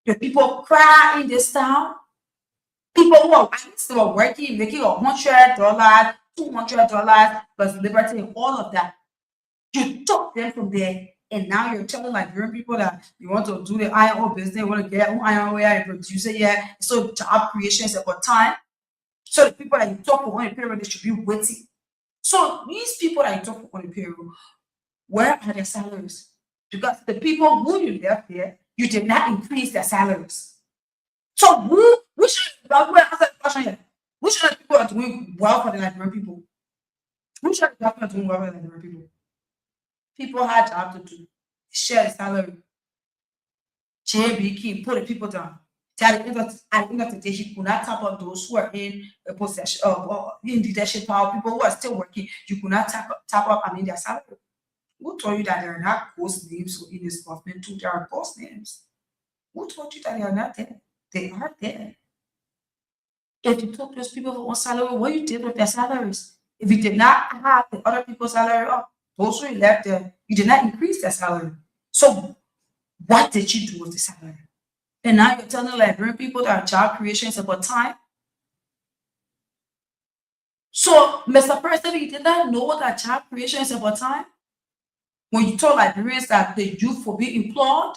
the people cry in this town. People who are still working, making $100, $200 plus liberty and all of that. You took them from there, and now you're telling Liberian people that you want to do the IO business, you want to get iron ware and produce it. Yeah, so job creation is about time. So the people that you talk to on the payroll, they should be waiting. So these people that you talk to on the payroll, where are their salaries? Because the people who you left there, you did not increase their salaries. So which of the people are doing well for the Liberian people? Which of the people are doing well for the Liberian people? People had job to do, share the salary. JB King put the people down. At the end of the day, he could not tap on those who are in a possession or in leadership power, people who are still working. You could not tap up their salary. Who told you that there are not ghost names in this government too? There are ghost names. Who told you that they are not there? They are there. If you took those people for one salary, what you did with their salaries? If you did not have the other people's salary up, those who left there, you did not increase their salary. So what did you do with the salary? And now you're telling Liberian people that job creation is about time. So, Mr. President, you did not know that job creation is about time? When you told Liberians that the youth will be employed?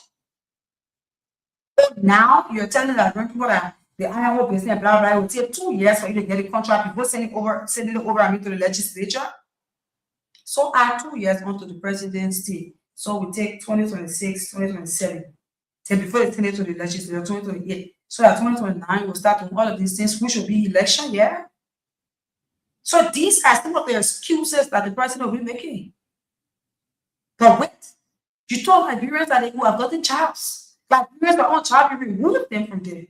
But now you're telling Liberian people that the IMO business, blah, blah, it will take 2 years for you to get a contract before sending it over to the legislature. So add 2 years onto the presidency. So we take 2026, 2027. Then before they send it to the legislature, 2028. So that 2029 we'll start doing all of these things, which will be election year. So these are some of the excuses that the president will be making. But wait, you told Liberians that they would have gotten jobs. Liberians are on job, you removed them from there.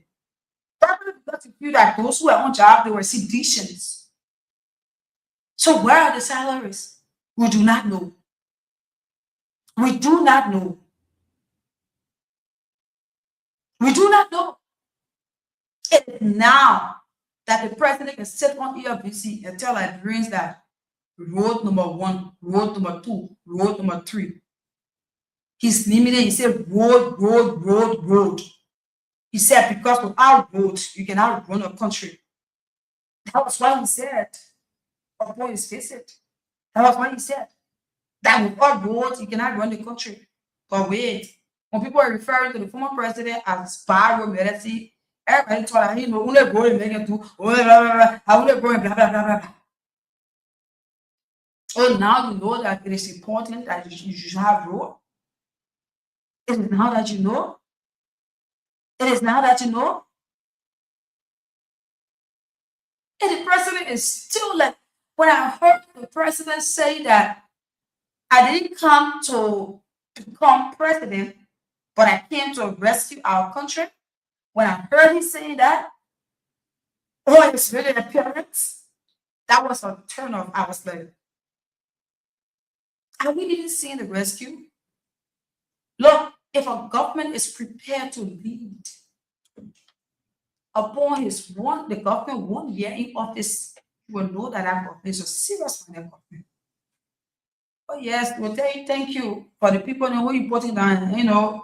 Probably because you feel that those who are on job, they were seditionists. So where are the salaries? We do not know. We do not know. We do not know. It is now that the president can sit on ERBC and tell Liberians that road number 1, road number 2, road number 3. He's limited. He said road. He said because without roads, you cannot run a country. That was why he said upon his visit. That was why he said that without roads, you cannot run the country. But wait, when people are referring to the former president as Barrow Medicine, everybody thought that, only going to make it do, I only going blah, blah, blah, blah. Oh, now you know that it is important that you should have road. It is now that you know. It is now that you know. And the president is still like, when I heard the president say that I didn't come to become president, but I came to rescue our country. When I heard him saying that, oh, it's really appearance. That was a turn off. I was like, are we even seeing the rescue? Look, if a government is prepared to lead upon the government 1 year in office, you will know that that government is a serious government. Oh yes, we'll tell you thank you for the people who you putting down,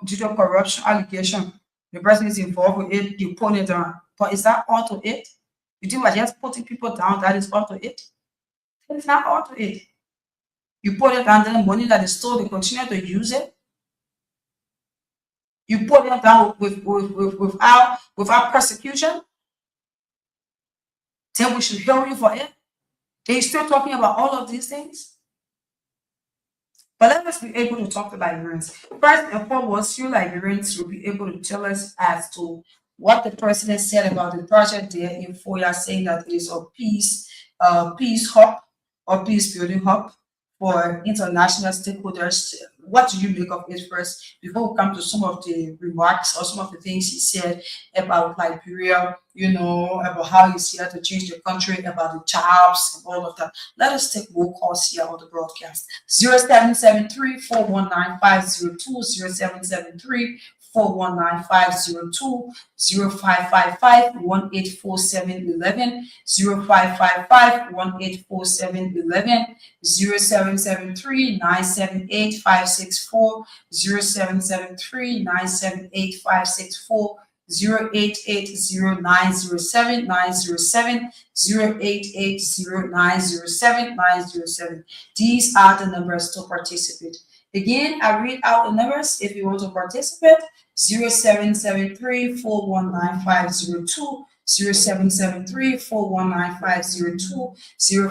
due to corruption allegation. The president is involved with it, you put it down. But is that all to it? You think we're just putting people down, that is all to it? It's not all to it. You put it down, then the money that is stolen, they continue to use it. You put it down without persecution. Then we should hear you for it. They're still talking about all of these things. But let us be able to talk to Liberians. First and foremost, you Liberians will be able to tell us as to what the president said about the project there in Foya, saying that it is a peace hub or peace building hub for international stakeholders. What do you make of it first before we come to some of the remarks or some of the things he said about Liberia, about how he's here to change the country, about the jobs and all of that. Let us take more calls here on the broadcast. 0773 419 502, 0773 419 502, 0555 184711, 0555 184711, 0773 978 564, 0773 978 564, 0880 907 0880 These are the numbers to participate. Again, I read out the numbers if you want to participate. 0773 419 502, 0773 419 502,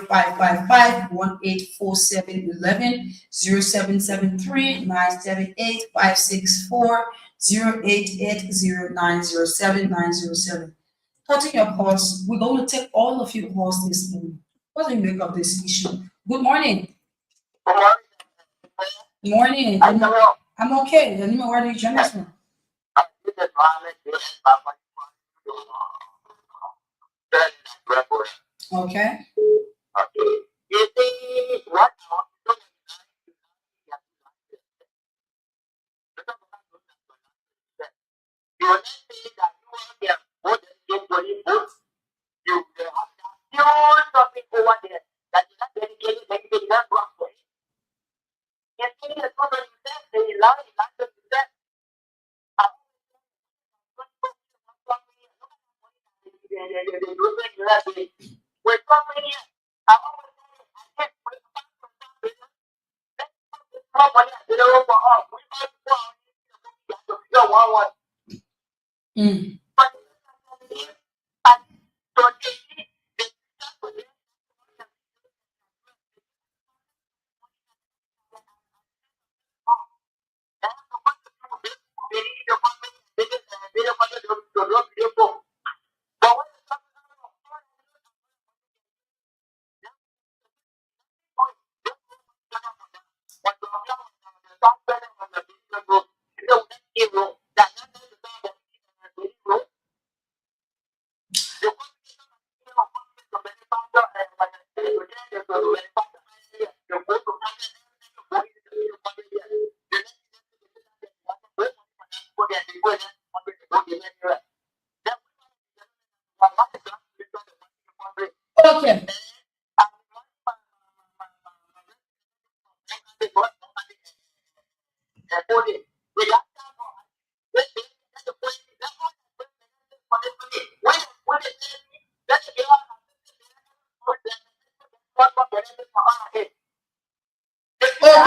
0555 184711, 0773 978 564, 0880 Cutting your calls. We're going to take all of your calls this morning. What do you make of this issue? Good morning. Good morning. I'm okay. The name of where do you join us from? Okay. You see what you will not say that you are there more than anybody else. You will have huge something over there that is not dedicated, that is not wrong for it. You see the problem is that they lie, to that. We're talking here. I always say, I get Mm. Okay.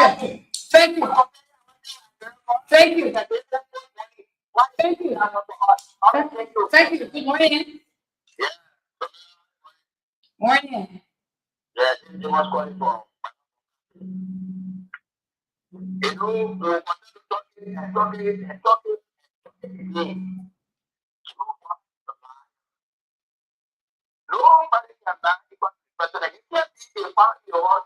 Okay. Thank you. Thank you. Thank you. Thank you. Good morning. Morning. Yes, it was calling for. Nobody can back because the president. You can't be a party or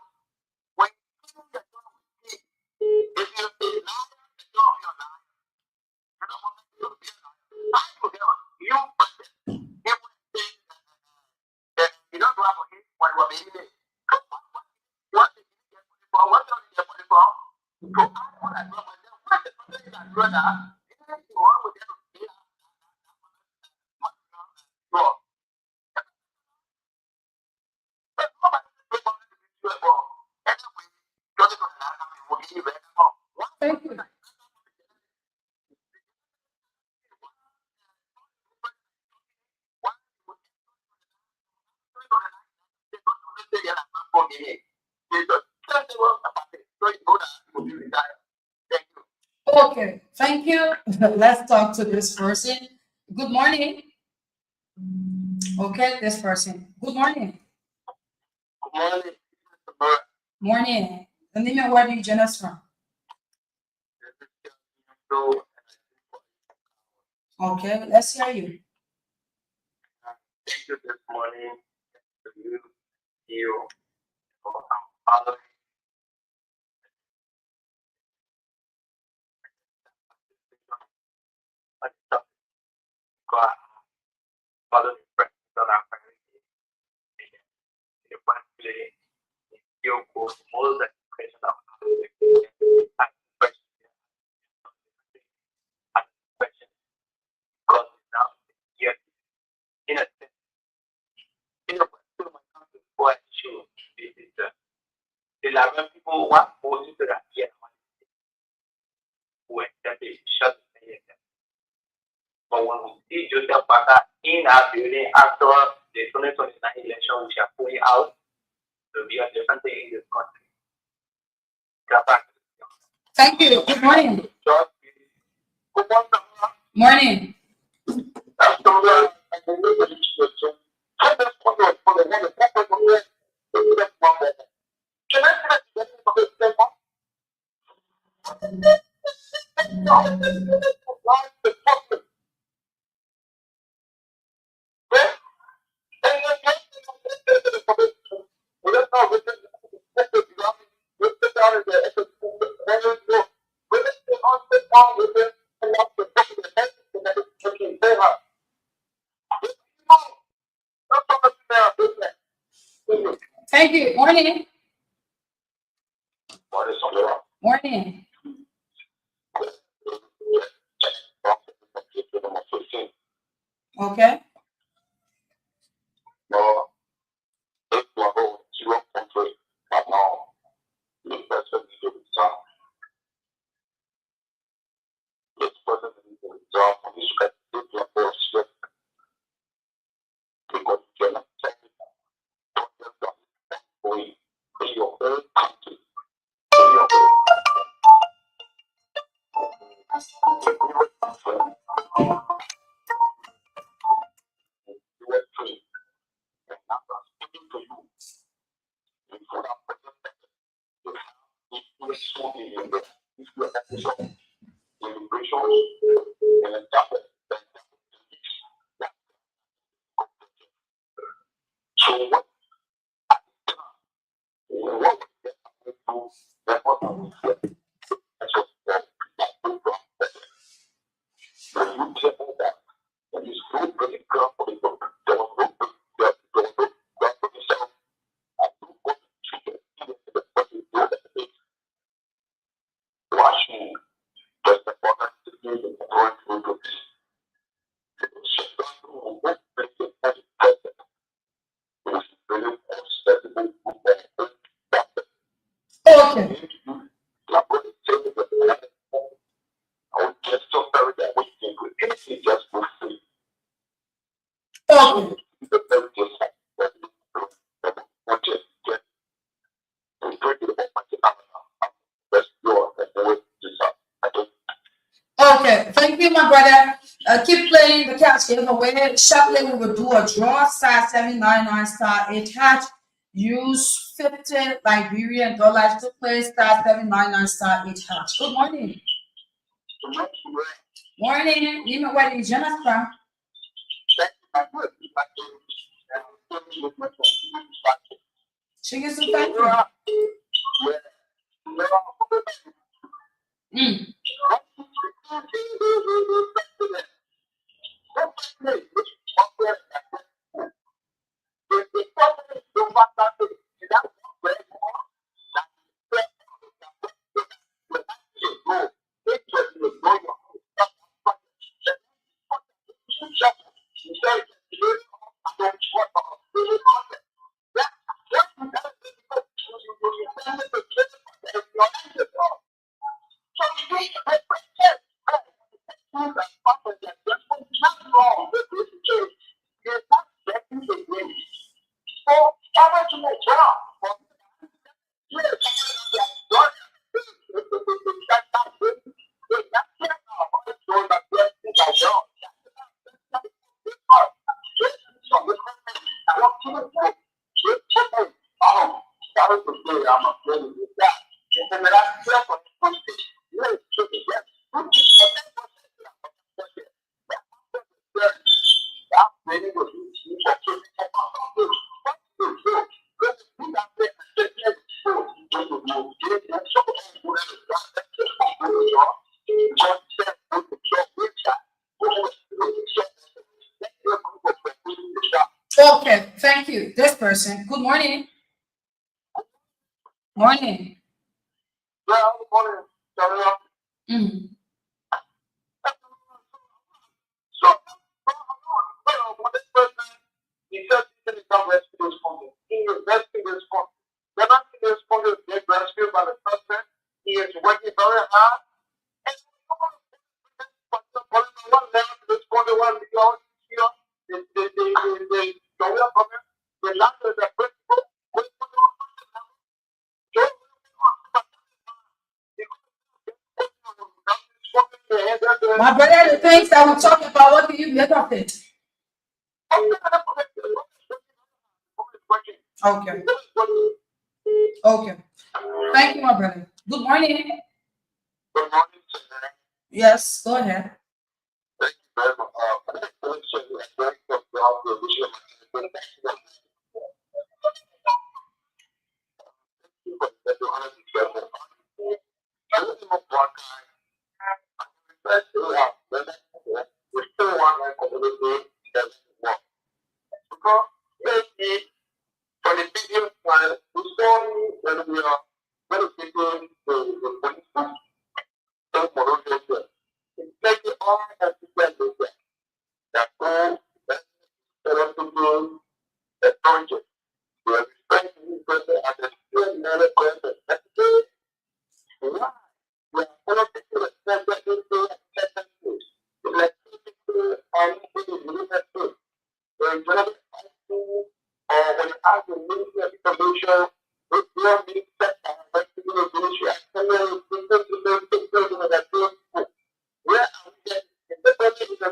when you get done with it. If you say now, the job you're not. You don't want to be a liar. You if we say that you don't have a hit when we're being what did you get for what did you get for so I want to know myself what the person that run out you want with them Thank you. Okay, thank you. Let's talk to this person. Good morning. Okay, this person. Good morning. Morning. The name of where do you join us from? So, Okay, let's hear you. thank you this morning to you, for our Father. God, Father, we pray that our family in the first place, you go more than question of question because now here in a sense, in a question my country before I show this is the 11 people want most to that here when that they shut the but when we see Joseph Parker in our building after the 2029 election, we shall pull it out to be a different thing in this country. Thank you. Good morning. Just good Morning. Thank you. Morning. Morning. Okay. Okay. Okay. Okay, thank you, my brother. Keep playing the cash giveaway. Shortly, we will do a draw. Star 799 star 8 hatch. Use 50 Liberian dollars to play star 799 star 8 hatch. Good morning. Morning. You know what is Jonathan? She is so thankful. Mm. Okay, thank you. This person. Good morning. Morning. Yeah, I'm going to Mm. So, for this person, he said he didn't come rescue this funding. He is rescue this funding. The rescue this funding is being rescued by the person. He is working very hard. And one level to this funding, one because here, they go up from it. The land is a principle. My brother, the things that we talk about, what do you make of it? Okay. Okay. Thank you, my brother. Good morning. Good morning, sir. Yes, go ahead. Thank you very much. Very good job. For the video file, we saw when we are very people the police don't follow them. It's like all that people do that go that people the project. We are respecting each other and the still another person. That's good. Why? We are all people respect that people accept things. Like people are living in the truth. When you have when you ask the ministry of information, if you are being set by the ministry, I tell you, that where are we getting? In the country, is a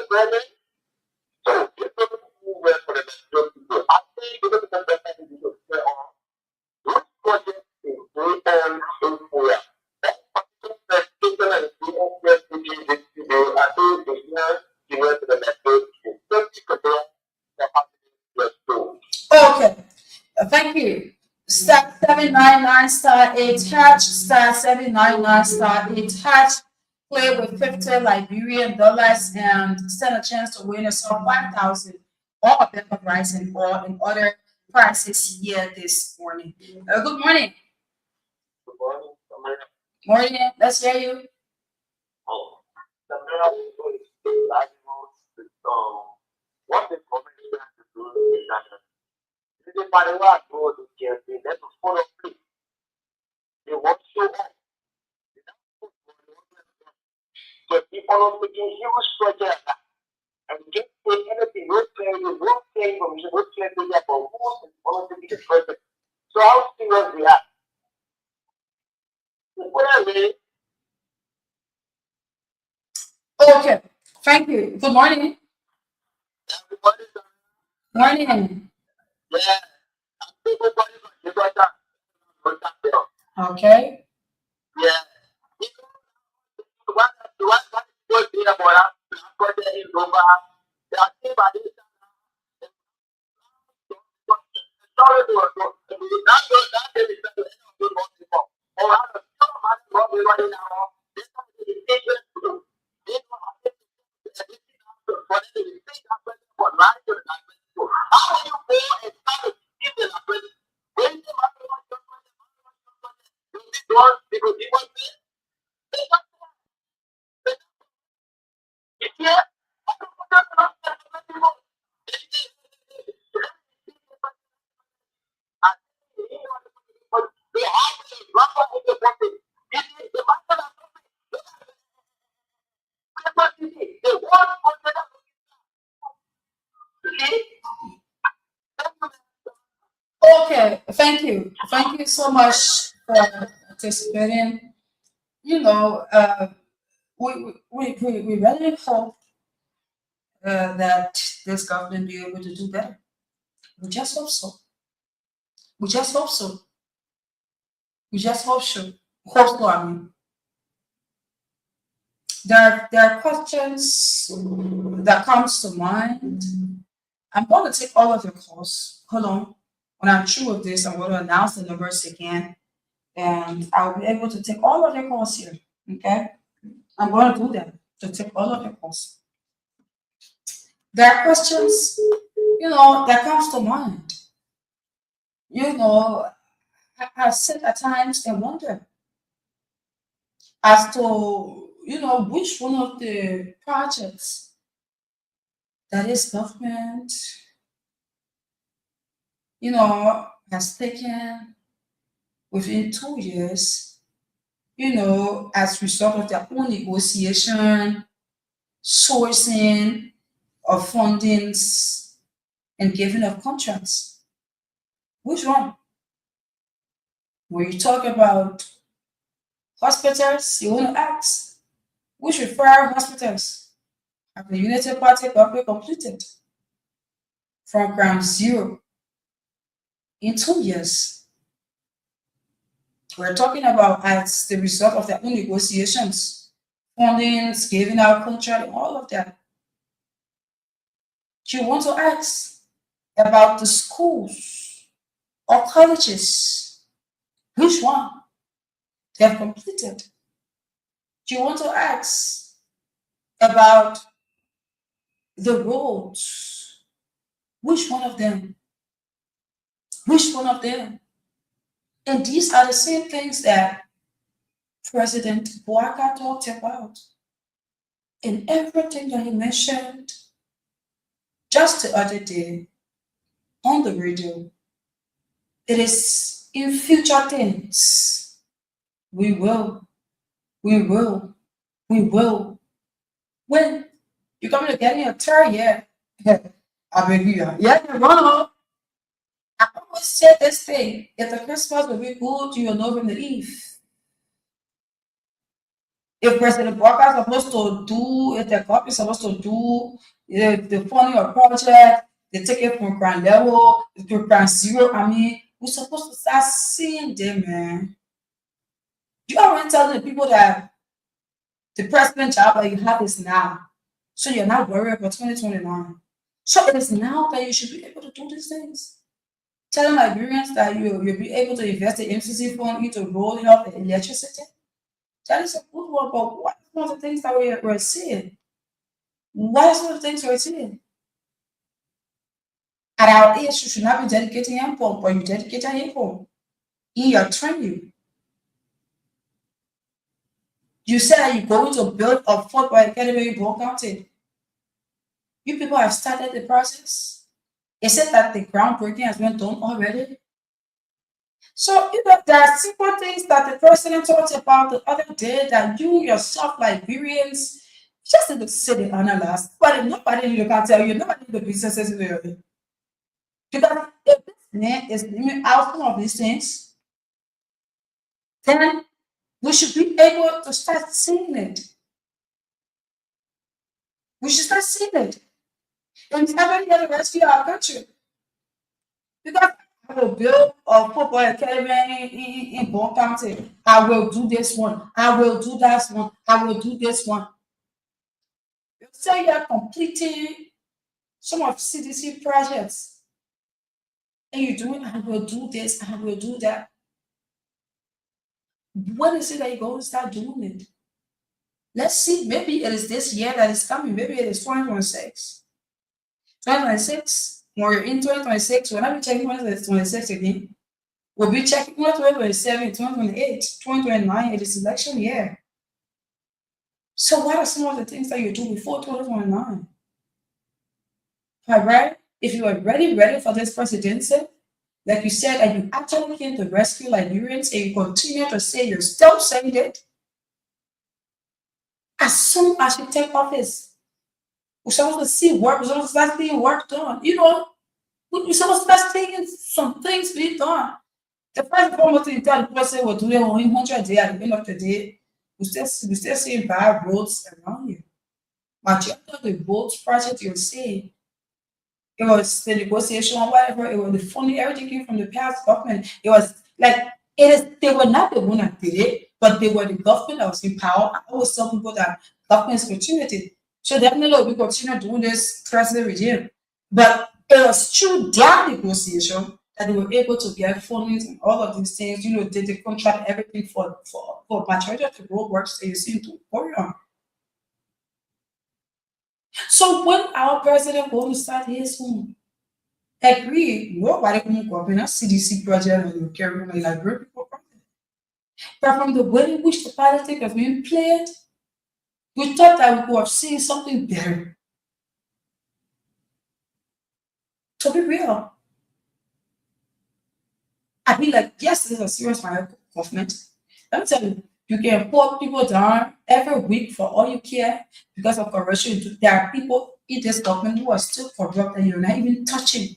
government. So, people who work for the people, I think because of the better people on this project is going on in Korea. That particular people and people who are teaching this today, I think is not given to the message in 20%. Okay. Thank you. Star 799 star 8 hatch, star 799 star 8 hatch. Play with 50 Liberian dollars and stand a chance to win a sum 5,000 or a bit of rising or in other prices here this morning. Good morning. Good morning, Samara. Morning. Let's hear you. Samara, what the government has to do is that the party was going to get the let us follow please. They want to show up. So people are taking huge projects and get anything, no claim from you, no claim to get for who's going to be the project. So how serious we are? Okay. Thank you. Good morning. Morning. Yeah. Okay. Yeah. Okay, thank you. Thank you so much for participating. You know, we really hope that this government be able to do better. We just hope so. We just hope so. We just hope so. Hope so, I mean. There are questions that comes to mind. I'm going to take all of your calls. Hold on. When I'm through with this, I'm going to announce the numbers again, and I'll be able to take all of your calls here. Okay? I'm going to do that to take all of your calls. There are questions, that comes to mind. I sit at times and wonder as to, which one of the projects that this government, has taken within 2 years, as a result of their own negotiation, sourcing of fundings, and giving of contracts. Which one? When you talk about hospitals, you want to ask, which referral hospitals have the United Party government completed from ground zero in 2 years? We're talking about as the result of their own negotiations, fundings, giving out contract, and all of that. You want to ask about the schools or colleges, which one they have completed? You want to ask about the roads, which one of them? Which one of them? And these are the same things that President Boaka talked about. And everything that he mentioned just the other day on the radio, it is in future tense. We will, we will, we will. When you're coming to get me a third year, I beg you, yeah, run off. I always say this thing: if the Christmas will be good, you will know from the Eve. If President Walker is supposed to do, if the government is supposed to do the funding of project, they take it from ground level to ground zero. I mean, we're supposed to start seeing them, man. You already telling the people that the president job that you have is now, so you're not worried about 2029. So it is now that you should be able to do these things. Telling Liberians that you'll be able to invest the MCC fund into road, health, and electricity. That is a good one, but what are some of the things that we're seeing? What are some of the things we're seeing? At our age, you should not be dedicating income, but you dedicate your income in your training. You said that you're going to build a football academy in Ball County. You people have started the process. Is it that the groundbreaking has been done already? So, there are simple things that the president talked about the other day that you yourself, Liberians, just need to sit and analyze. But nobody you can tell you, nobody in the businesses in the because if this man is leaving out some of these things, then we should be able to start seeing it. We should start seeing it. And it's happening here to rescue our country. Because I will build a football academy in Bond County. I will do this one. I will do that one. I will do this one. You say you're completing some of CDC projects. And you're doing, I will do this, I will do that. When is it that you're going to start doing it? Let's see. Maybe it is this year that is coming. Maybe it is 2026. 2026. When we're in 2026, we're not be checking 2026 again. We'll be checking 2027, 2028, 2029. It is election year. So what are some of the things that you do before 2029? All right? If you are ready for this presidency, like you said, and you actually came to rescue Liberians, and you continue to say you're still saying it, as soon as you take office, we're supposed to see work, we're supposed to start seeing work done. We're supposed to start seeing some things being done. The first formal thing you tell the person will do their own 100 days at the end of the day, we still seeing bad roads around you. But you have the roads project you're seeing. It was the negotiation or whatever, it was the funding, everything came from the past government. It was like they were not the one that did it, but they were the government that was in power. I always tell people that government is continuity. So definitely we continue doing this president regime. But it was through their negotiation that they were able to get funding and all of these things, they contract everything for majority of the road works that you see to carry on. So when our president going to start his home, agree, nobody can go up in a CDC project or you carry my library people. But from the way in which the politics has been played, we thought that we could have seen something better. To be real, I mean, like, yes, this is a serious matter government. Let me tell you, you can put people down every week for all you care because of corruption. There are people in this government who are still corrupt and you're not even touching.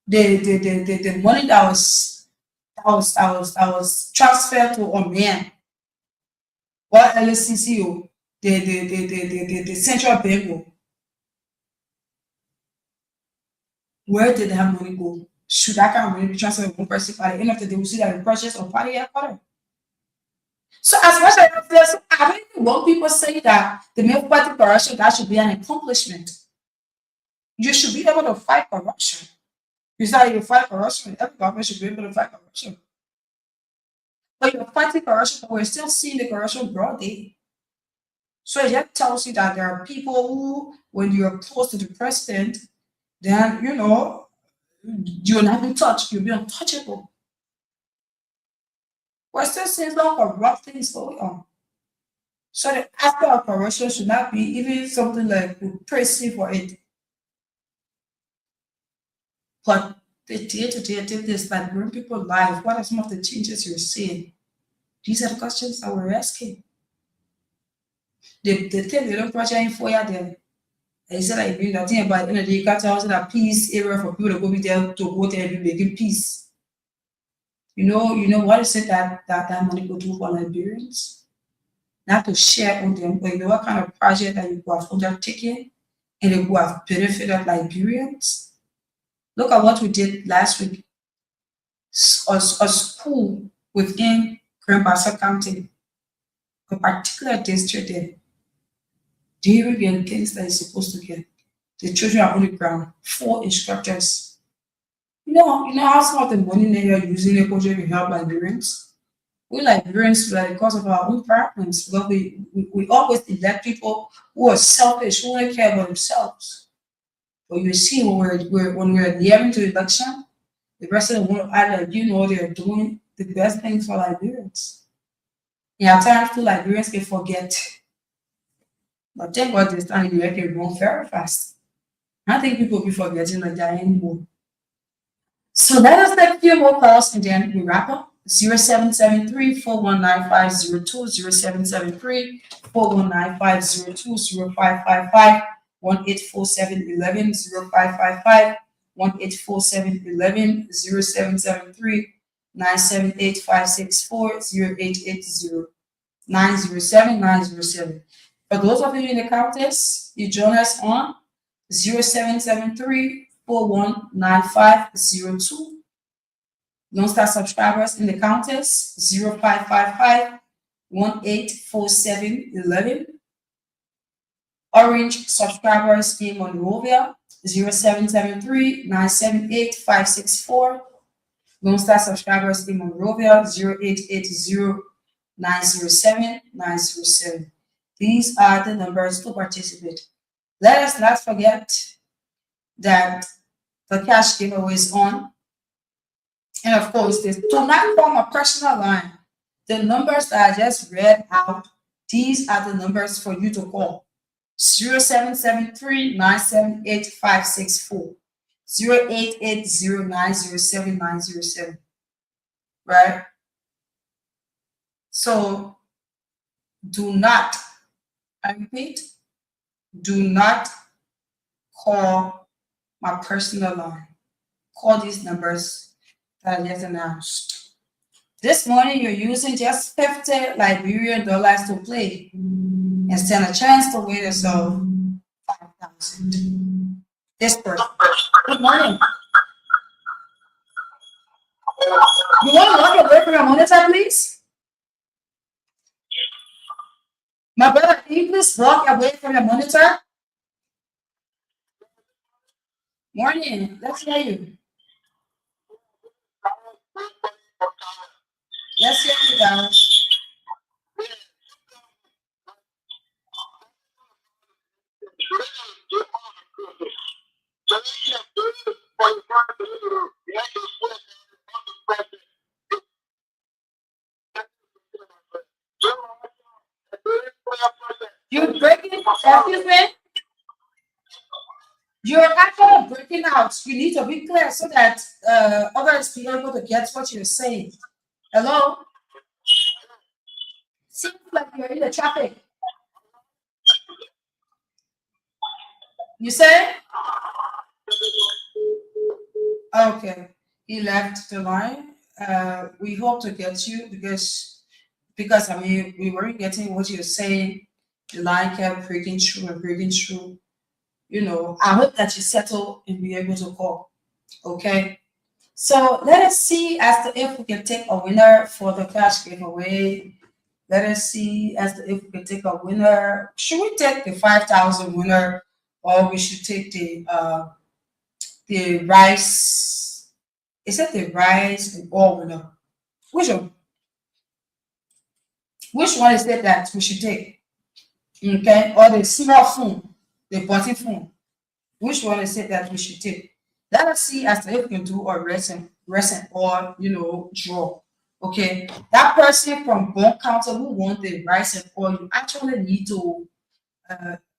The money that was transferred to a man, what LCCO, the central bank, where did that money go? Should that kind of money be transferred to one person? By the end of the day, we see that the purchase of party headquarters. So as much as there's, I mean, when people say that the main party corruption, that should be an accomplishment. You should be able to fight corruption. You say you fight corruption, every government should be able to fight corruption. But you're fighting corruption, but we're still seeing the corruption broad day. So it just tells you that there are people who, when you're close to the president, then you're not in touch, you'll be untouchable. We're still seeing some corrupt things going on. So the aspect of corruption should not be even something like we praise you for it. But the day-to-day activities that bring people live, what are some of the changes you're seeing? These are the questions that we're asking. The thing they don't project in for you there. I said I bring that thing about the end of the day, you got to also that peace area for people to go be there to go there and be making peace. You know what is it that money go do for Liberians? Not to share on them, but you know what kind of project that you go have undertaken and they go have benefited Liberians? Look at what we did last week. A school within Grand Bassa County, a particular district there, they even get things that is supposed to get. The children are on the ground, 4 instructors. You know how some of the money that you're using in project to help Liberians? We Liberians, like, because of our own preference, because we always elect people who are selfish, who only care about themselves. But you see, when we're nearing to election, the president will add that they're doing the best things for Liberians. Yeah, at times too, Liberians can forget. But thank God this time you can run very fast. I think people will be forgetting like that anymore. So let us take a few more calls and then we wrap up. 0773 419 0773 419 0555 184711 0555 184711 0773 978 564 0880 907 907. For those of you in the Countess, you join us on 0773 419502. Lone Star subscribers in the Countess 0555 184711. Orange subscribers in Monrovia 0773 978 564. Lone Star subscribers in Monrovia 0880 907 907. These are the numbers to participate. Let us not forget that the cash giveaway is on. And of course, this do not form a personal line. The numbers that I just read out, these are the numbers for you to call. 0773 978 564. 0880 907 907. Right? So do not, I repeat, do not call my personal line. Call these numbers that I just announced. This morning, you're using just 50 Liberian dollars to play and stand a chance to win yourself 5,000. This person. Good morning. You want to walk away from your monitor, please? My brother, can you please walk away from your monitor? Morning. Let's hear you. Let's hear you, guys. You're breaking, excuse me, you're actually breaking out. You need to be clear so that others be able to get what you're saying. Hello? Seems like you're in the traffic. You say? Okay. He left the line. We hope to get you because I mean we weren't getting what you're saying. The line kept breaking through and breaking through. You know, I hope that you settle and be able to call. Okay. So let us see as to if we can take a winner for the cash giveaway. Let us see as to if we can take a winner. Should we take the 5,000 winner, or we should take the rice? Is it the rice and all winner? Which one? Which one is it that we should take? Okay, or the small phone, the button phone? Which one is it that we should take? Let us see as to if we can do a recent or draw. Okay, that person from Bon County who won the rice and oil, you actually need to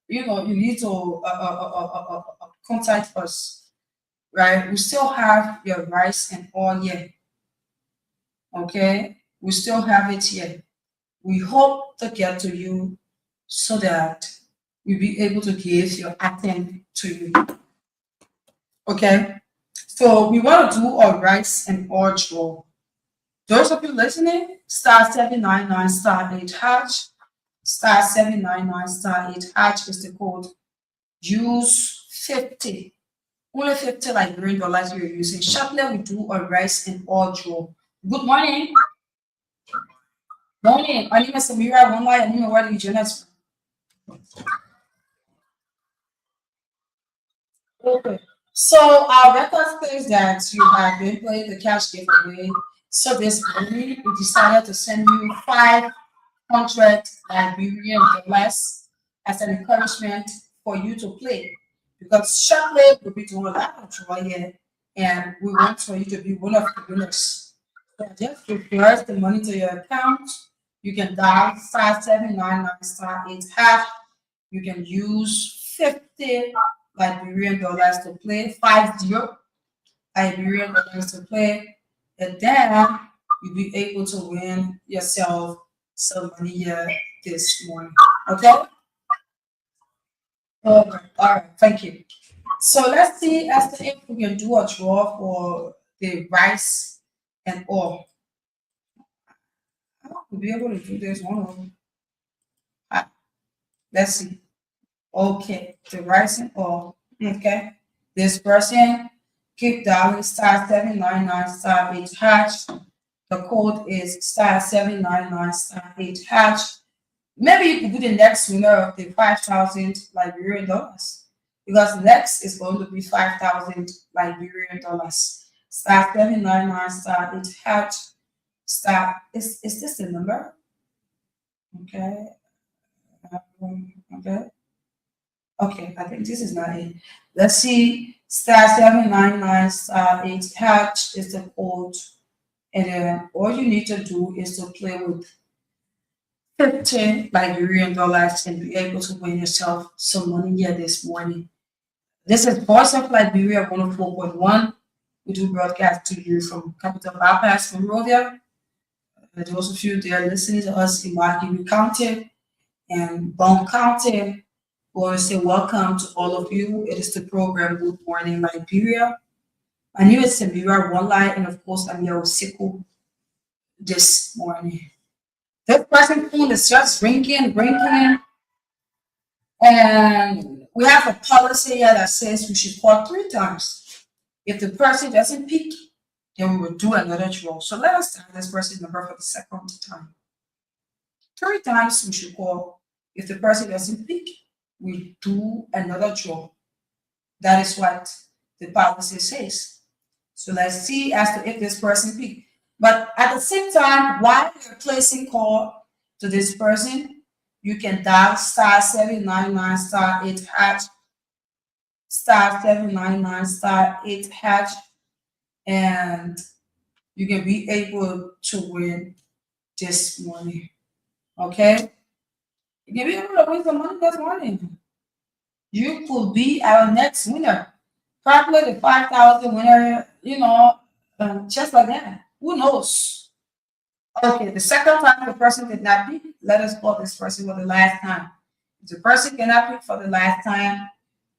you need to contact us, right? We still have your rice and oil here. Okay, we still have it here. We hope to get to you so that we'll be able to give your item to you. Okay, so we want to do a rice and oil draw. Those of you listening, star 799 star 8 hash, star 799 star 8 hash is the code. Use 50, only 50 Liberian dollars you're using. Shortly, we do a rice and oil draw. Good morning. Morning. My name is Samira. One line, I don't know where you join us from. Okay. So our record says that you have been playing the cash giveaway. So this morning we decided to send you 500 Liberian dollars as an encouragement for you to play. Because shortly we'll be doing a lot of draw here, and we want for you to be one of the winners. So just reverse the money to your account. You can dial star 799 star 8 hash. You can use 50 Liberian dollars to play, 50 Liberian dollars to play, and then you'll be able to win yourself some money here this morning. Okay? All right, thank you. So let's see as to if we can do a draw for the rice and oil. We'll be able to do this one of them. Let's see. Okay, the rice and oil. Okay. This person keep dialing star 799 star 8 hash. The code is star 799 star 8 hash. Maybe you could be the next winner of the 5,000 Liberian dollars, because next is going to be 5,000 Liberian dollars. Star 799 star 8 hash. Star is this the number? Okay. Okay. Okay, I think this is not it. Let's see. Star 799 star 8 hash is the code. And then all you need to do is to play with 15 Liberian dollars and be able to win yourself some money here this morning. This is Voice of Liberia 104.1. We do broadcast to you from Capital Bypass, Monrovia. Those of you that are listening to us in Marquis County and Bon County, we want to say welcome to all of you. It is the program Good Morning Liberia. My name is Samira One Line, and of course, I'm your Siku this morning. This person phone is just ringing, and we have a policy here that says we should call 3 times. If the person doesn't pick, then we will do another draw. So let us tell this person's number for the second time. 3 times we should call. If the person doesn't pick, we do another draw. That is what the policy says. So let's see as to if this person pick. But at the same time, while you're placing call to this person, you can dial star 799 star 8 hash, star 799 star 8 hash, and you can be able to win this morning. Okay? You can be able to win some money this morning. You could be our next winner. Probably the 5,000 winner, just like that. Who knows? Okay, the second time the person did not pick, let us call this person for the last time. If the person cannot pick for the last time,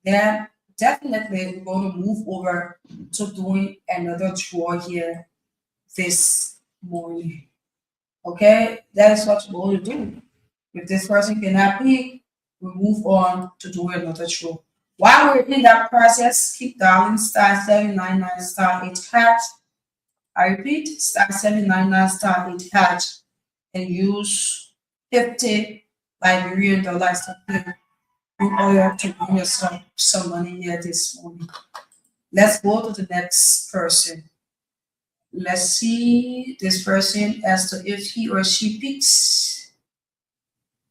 then definitely we're going to move over to doing another draw here this morning. Okay, that is what we're going to do. If this person cannot pick, we move on to do another draw. While we're in that process, keep dialing *799 *8#. I repeat, *799 *8# and use 50 Liberian dollars to pay in order to bring yourself some money here this morning. Let's go to the next person. Let's see this person as to if he or she picks.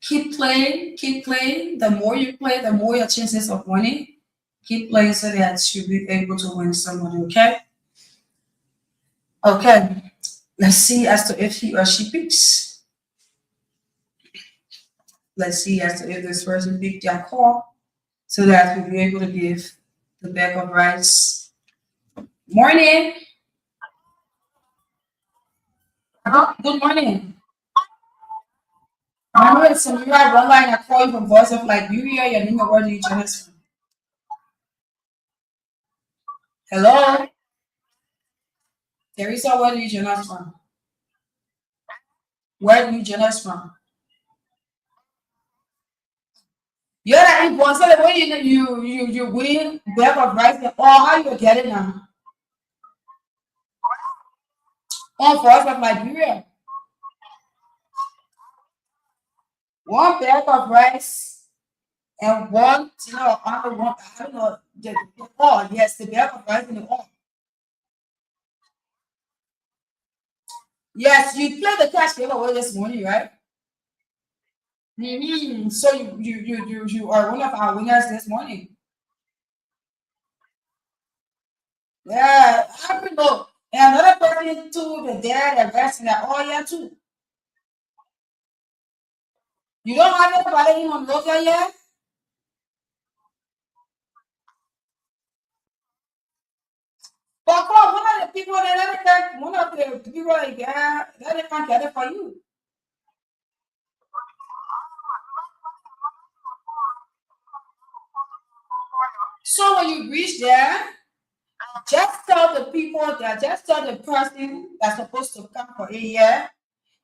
Keep playing, keep playing. The more you play, the more your chances of winning. Keep playing so that you'll be able to win some money, okay? Okay, let's see as to if he or she picks. Let's see as to if this person picked their call so that we'll be able to give the bag of rice. Morning. Good morning. I know it's Samira online. I call you from Voice of Liberia. Your name and where do you join us from? Hello? Teresa, where do you join us from? Where do you join us from? You're the influencer, the way you win bag of rice, or how you get it now? On Voice of Liberia. One bag of rice and one, on the one, I don't know, the oil. Yes, the bag of rice and the oil. Yes, you played the cash giveaway this morning, right? So you are one of our winners this morning. Yeah, I don't know. And another person too, the dad, the rest, and that. Oh yeah, too. You don't have anybody in on local yet? But come, one of the people one of the people that they can't get it for you. So when you reach there, just tell the people that just tell the person that's supposed to come for a year,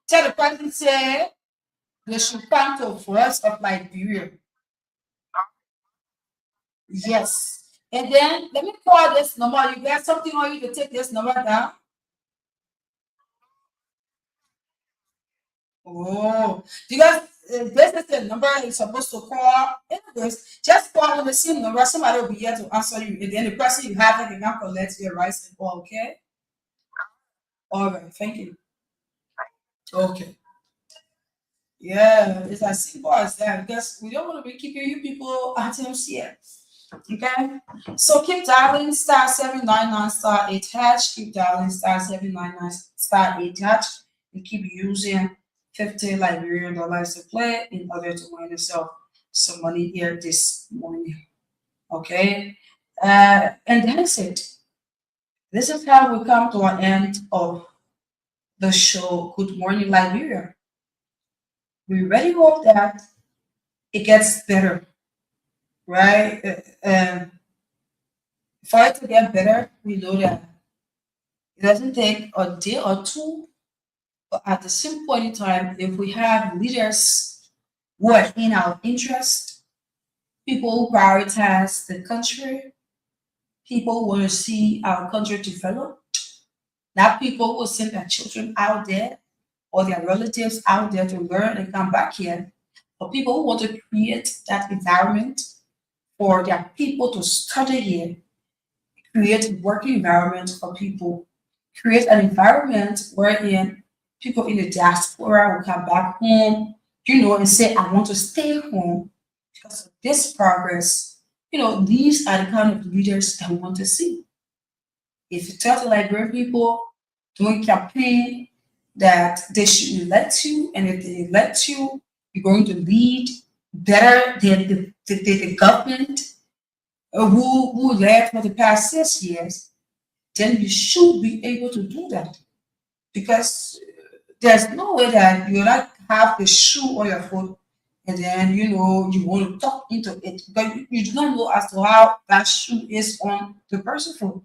tell the person say they should come to Voice of Liberia. Yes. And then let me call this number. You got something on you to take this number down? Oh, because this is the number you're supposed to call. Anyways, just call on the same number. Somebody will be here to answer you. And then the person you have it, can collect your rice and all, okay? All right, thank you. Okay. Yeah, it's as simple as that because we don't want to be keeping you people items here. Okay, so keep dialing *799 *8#. Keep dialing *799 *8#. And keep using 50 Liberian dollars to play in order to win yourself some money here this morning. Okay, and that's it. This is how we come to an end of the show. Good morning, Liberia. We really hope that it gets better, right? For it to get better, we know that it doesn't take a day or two, but at the same point in time, if we have leaders who are in our interest, people who prioritize the country, people who want to see our country develop, not people who send their children out there or their relatives out there to learn and come back here, but people who want to create that environment for their people to study here, create working environment for people, create an environment wherein people in the diaspora will come back home, and say, I want to stay home because of this progress. These are the kind of leaders that we want to see. If you tell the Liberian people doing campaign that they should elect you, and if they elect you, you're going to lead better than the government who led for the past 6 years, then you should be able to do that. Because there's no way that you like have the shoe on your foot and then you want to talk into it, but you do not know as to how that shoe is on the person's foot.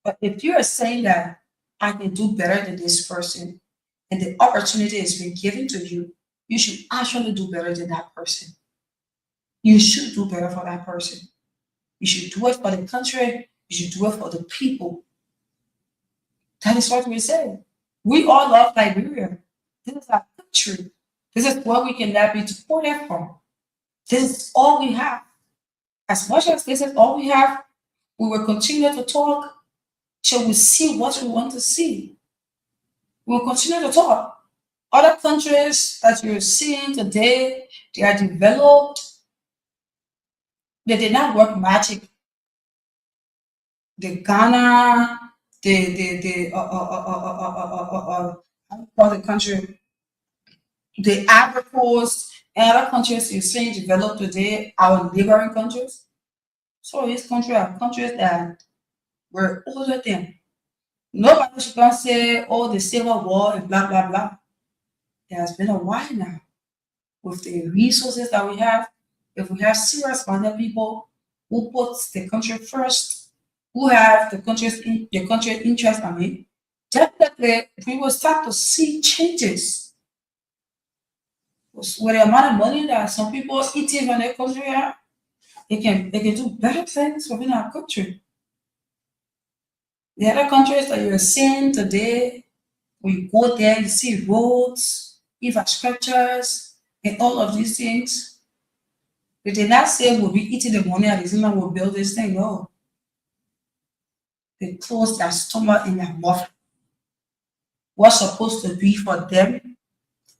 But if you are saying that I can do better than this person and the opportunity has been given to you, you should actually do better than that person. You should do better for that person. You should do it for the country. You should do it for the people. That is what we say. We all love Liberia. This is our country. This is what we cannot be deported from. This is all we have. As much as this is all we have, we will continue to talk till we see what we want to see. We will continue to talk. Other countries that you're seeing today, they are developed. They did not work magic. The Ghana, the how do you call the country? The Ivory Coast and other countries you're seeing developed today, our neighboring countries. So these countries are countries that were older than. Nobody should not say, oh, the Civil War and blah, blah, blah. It has been a while now. With the resources that we have, if we have serious minded people who put the country first, who have the country's interest, definitely we will start to see changes. With the amount of money that some people eating in their country have, they can do better things within our country. The other countries that you're seeing today, we go there, you see roads, infrastructures, and all of these things. They did not say we'll be eating the money and the same time we'll build this thing. No. They close their stomach and their mouth. What's supposed to be for them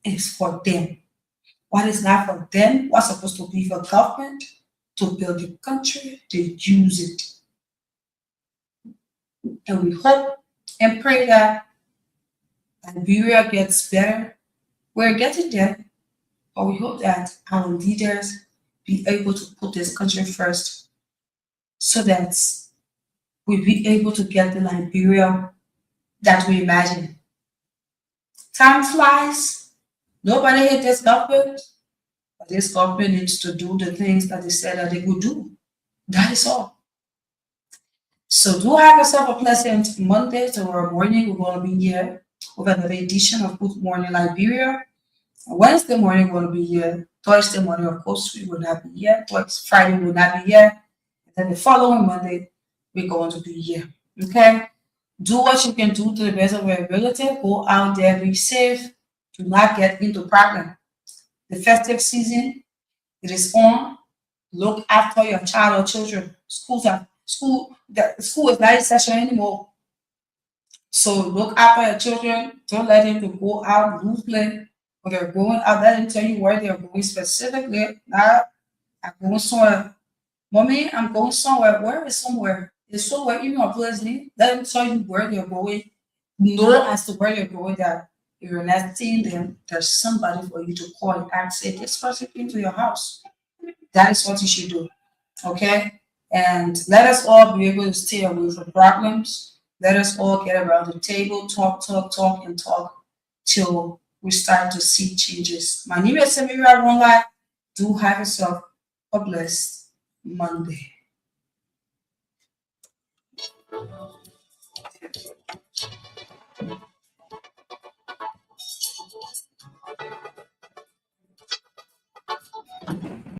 is for them. What is not for them, what's supposed to be for government to build the country, they use it. And we hope and pray that Liberia gets better. We're getting there, but we hope that our leaders be able to put this country first so that we'll be able to get the Liberia that we imagine. Time flies. Nobody hates this government, but this government needs to do the things that they said that they would do. That is all. So do have yourself a pleasant Monday. Tomorrow morning, we're going to be here with another edition of Good Morning Liberia. Wednesday morning, we're going to be here. Thursday morning, of course, we will not be here. Friday, we will not be here. And then the following Monday, we're going to be here. Okay? Do what you can do to the best of your ability. Go out there, be safe. Do not get into problem. The festive season, it is on. Look after your child or children. The school is not in session anymore. So look after your children. Don't let them go out loosely. When they're going out, let them tell you where they're going specifically. Not, I'm going somewhere. Mommy, I'm going somewhere. Where is somewhere? It's somewhere in your place. Let them tell you where they're going. Know as to where you're going, that if you're not seeing them, there's somebody for you to call and say, this person came to your house. That is what you should do. Okay? And let us all be able to stay away from problems. Let us all get around the table, talk, and talk till we start to see changes. My name is Samira Ronla. Do have yourself a blessed Monday.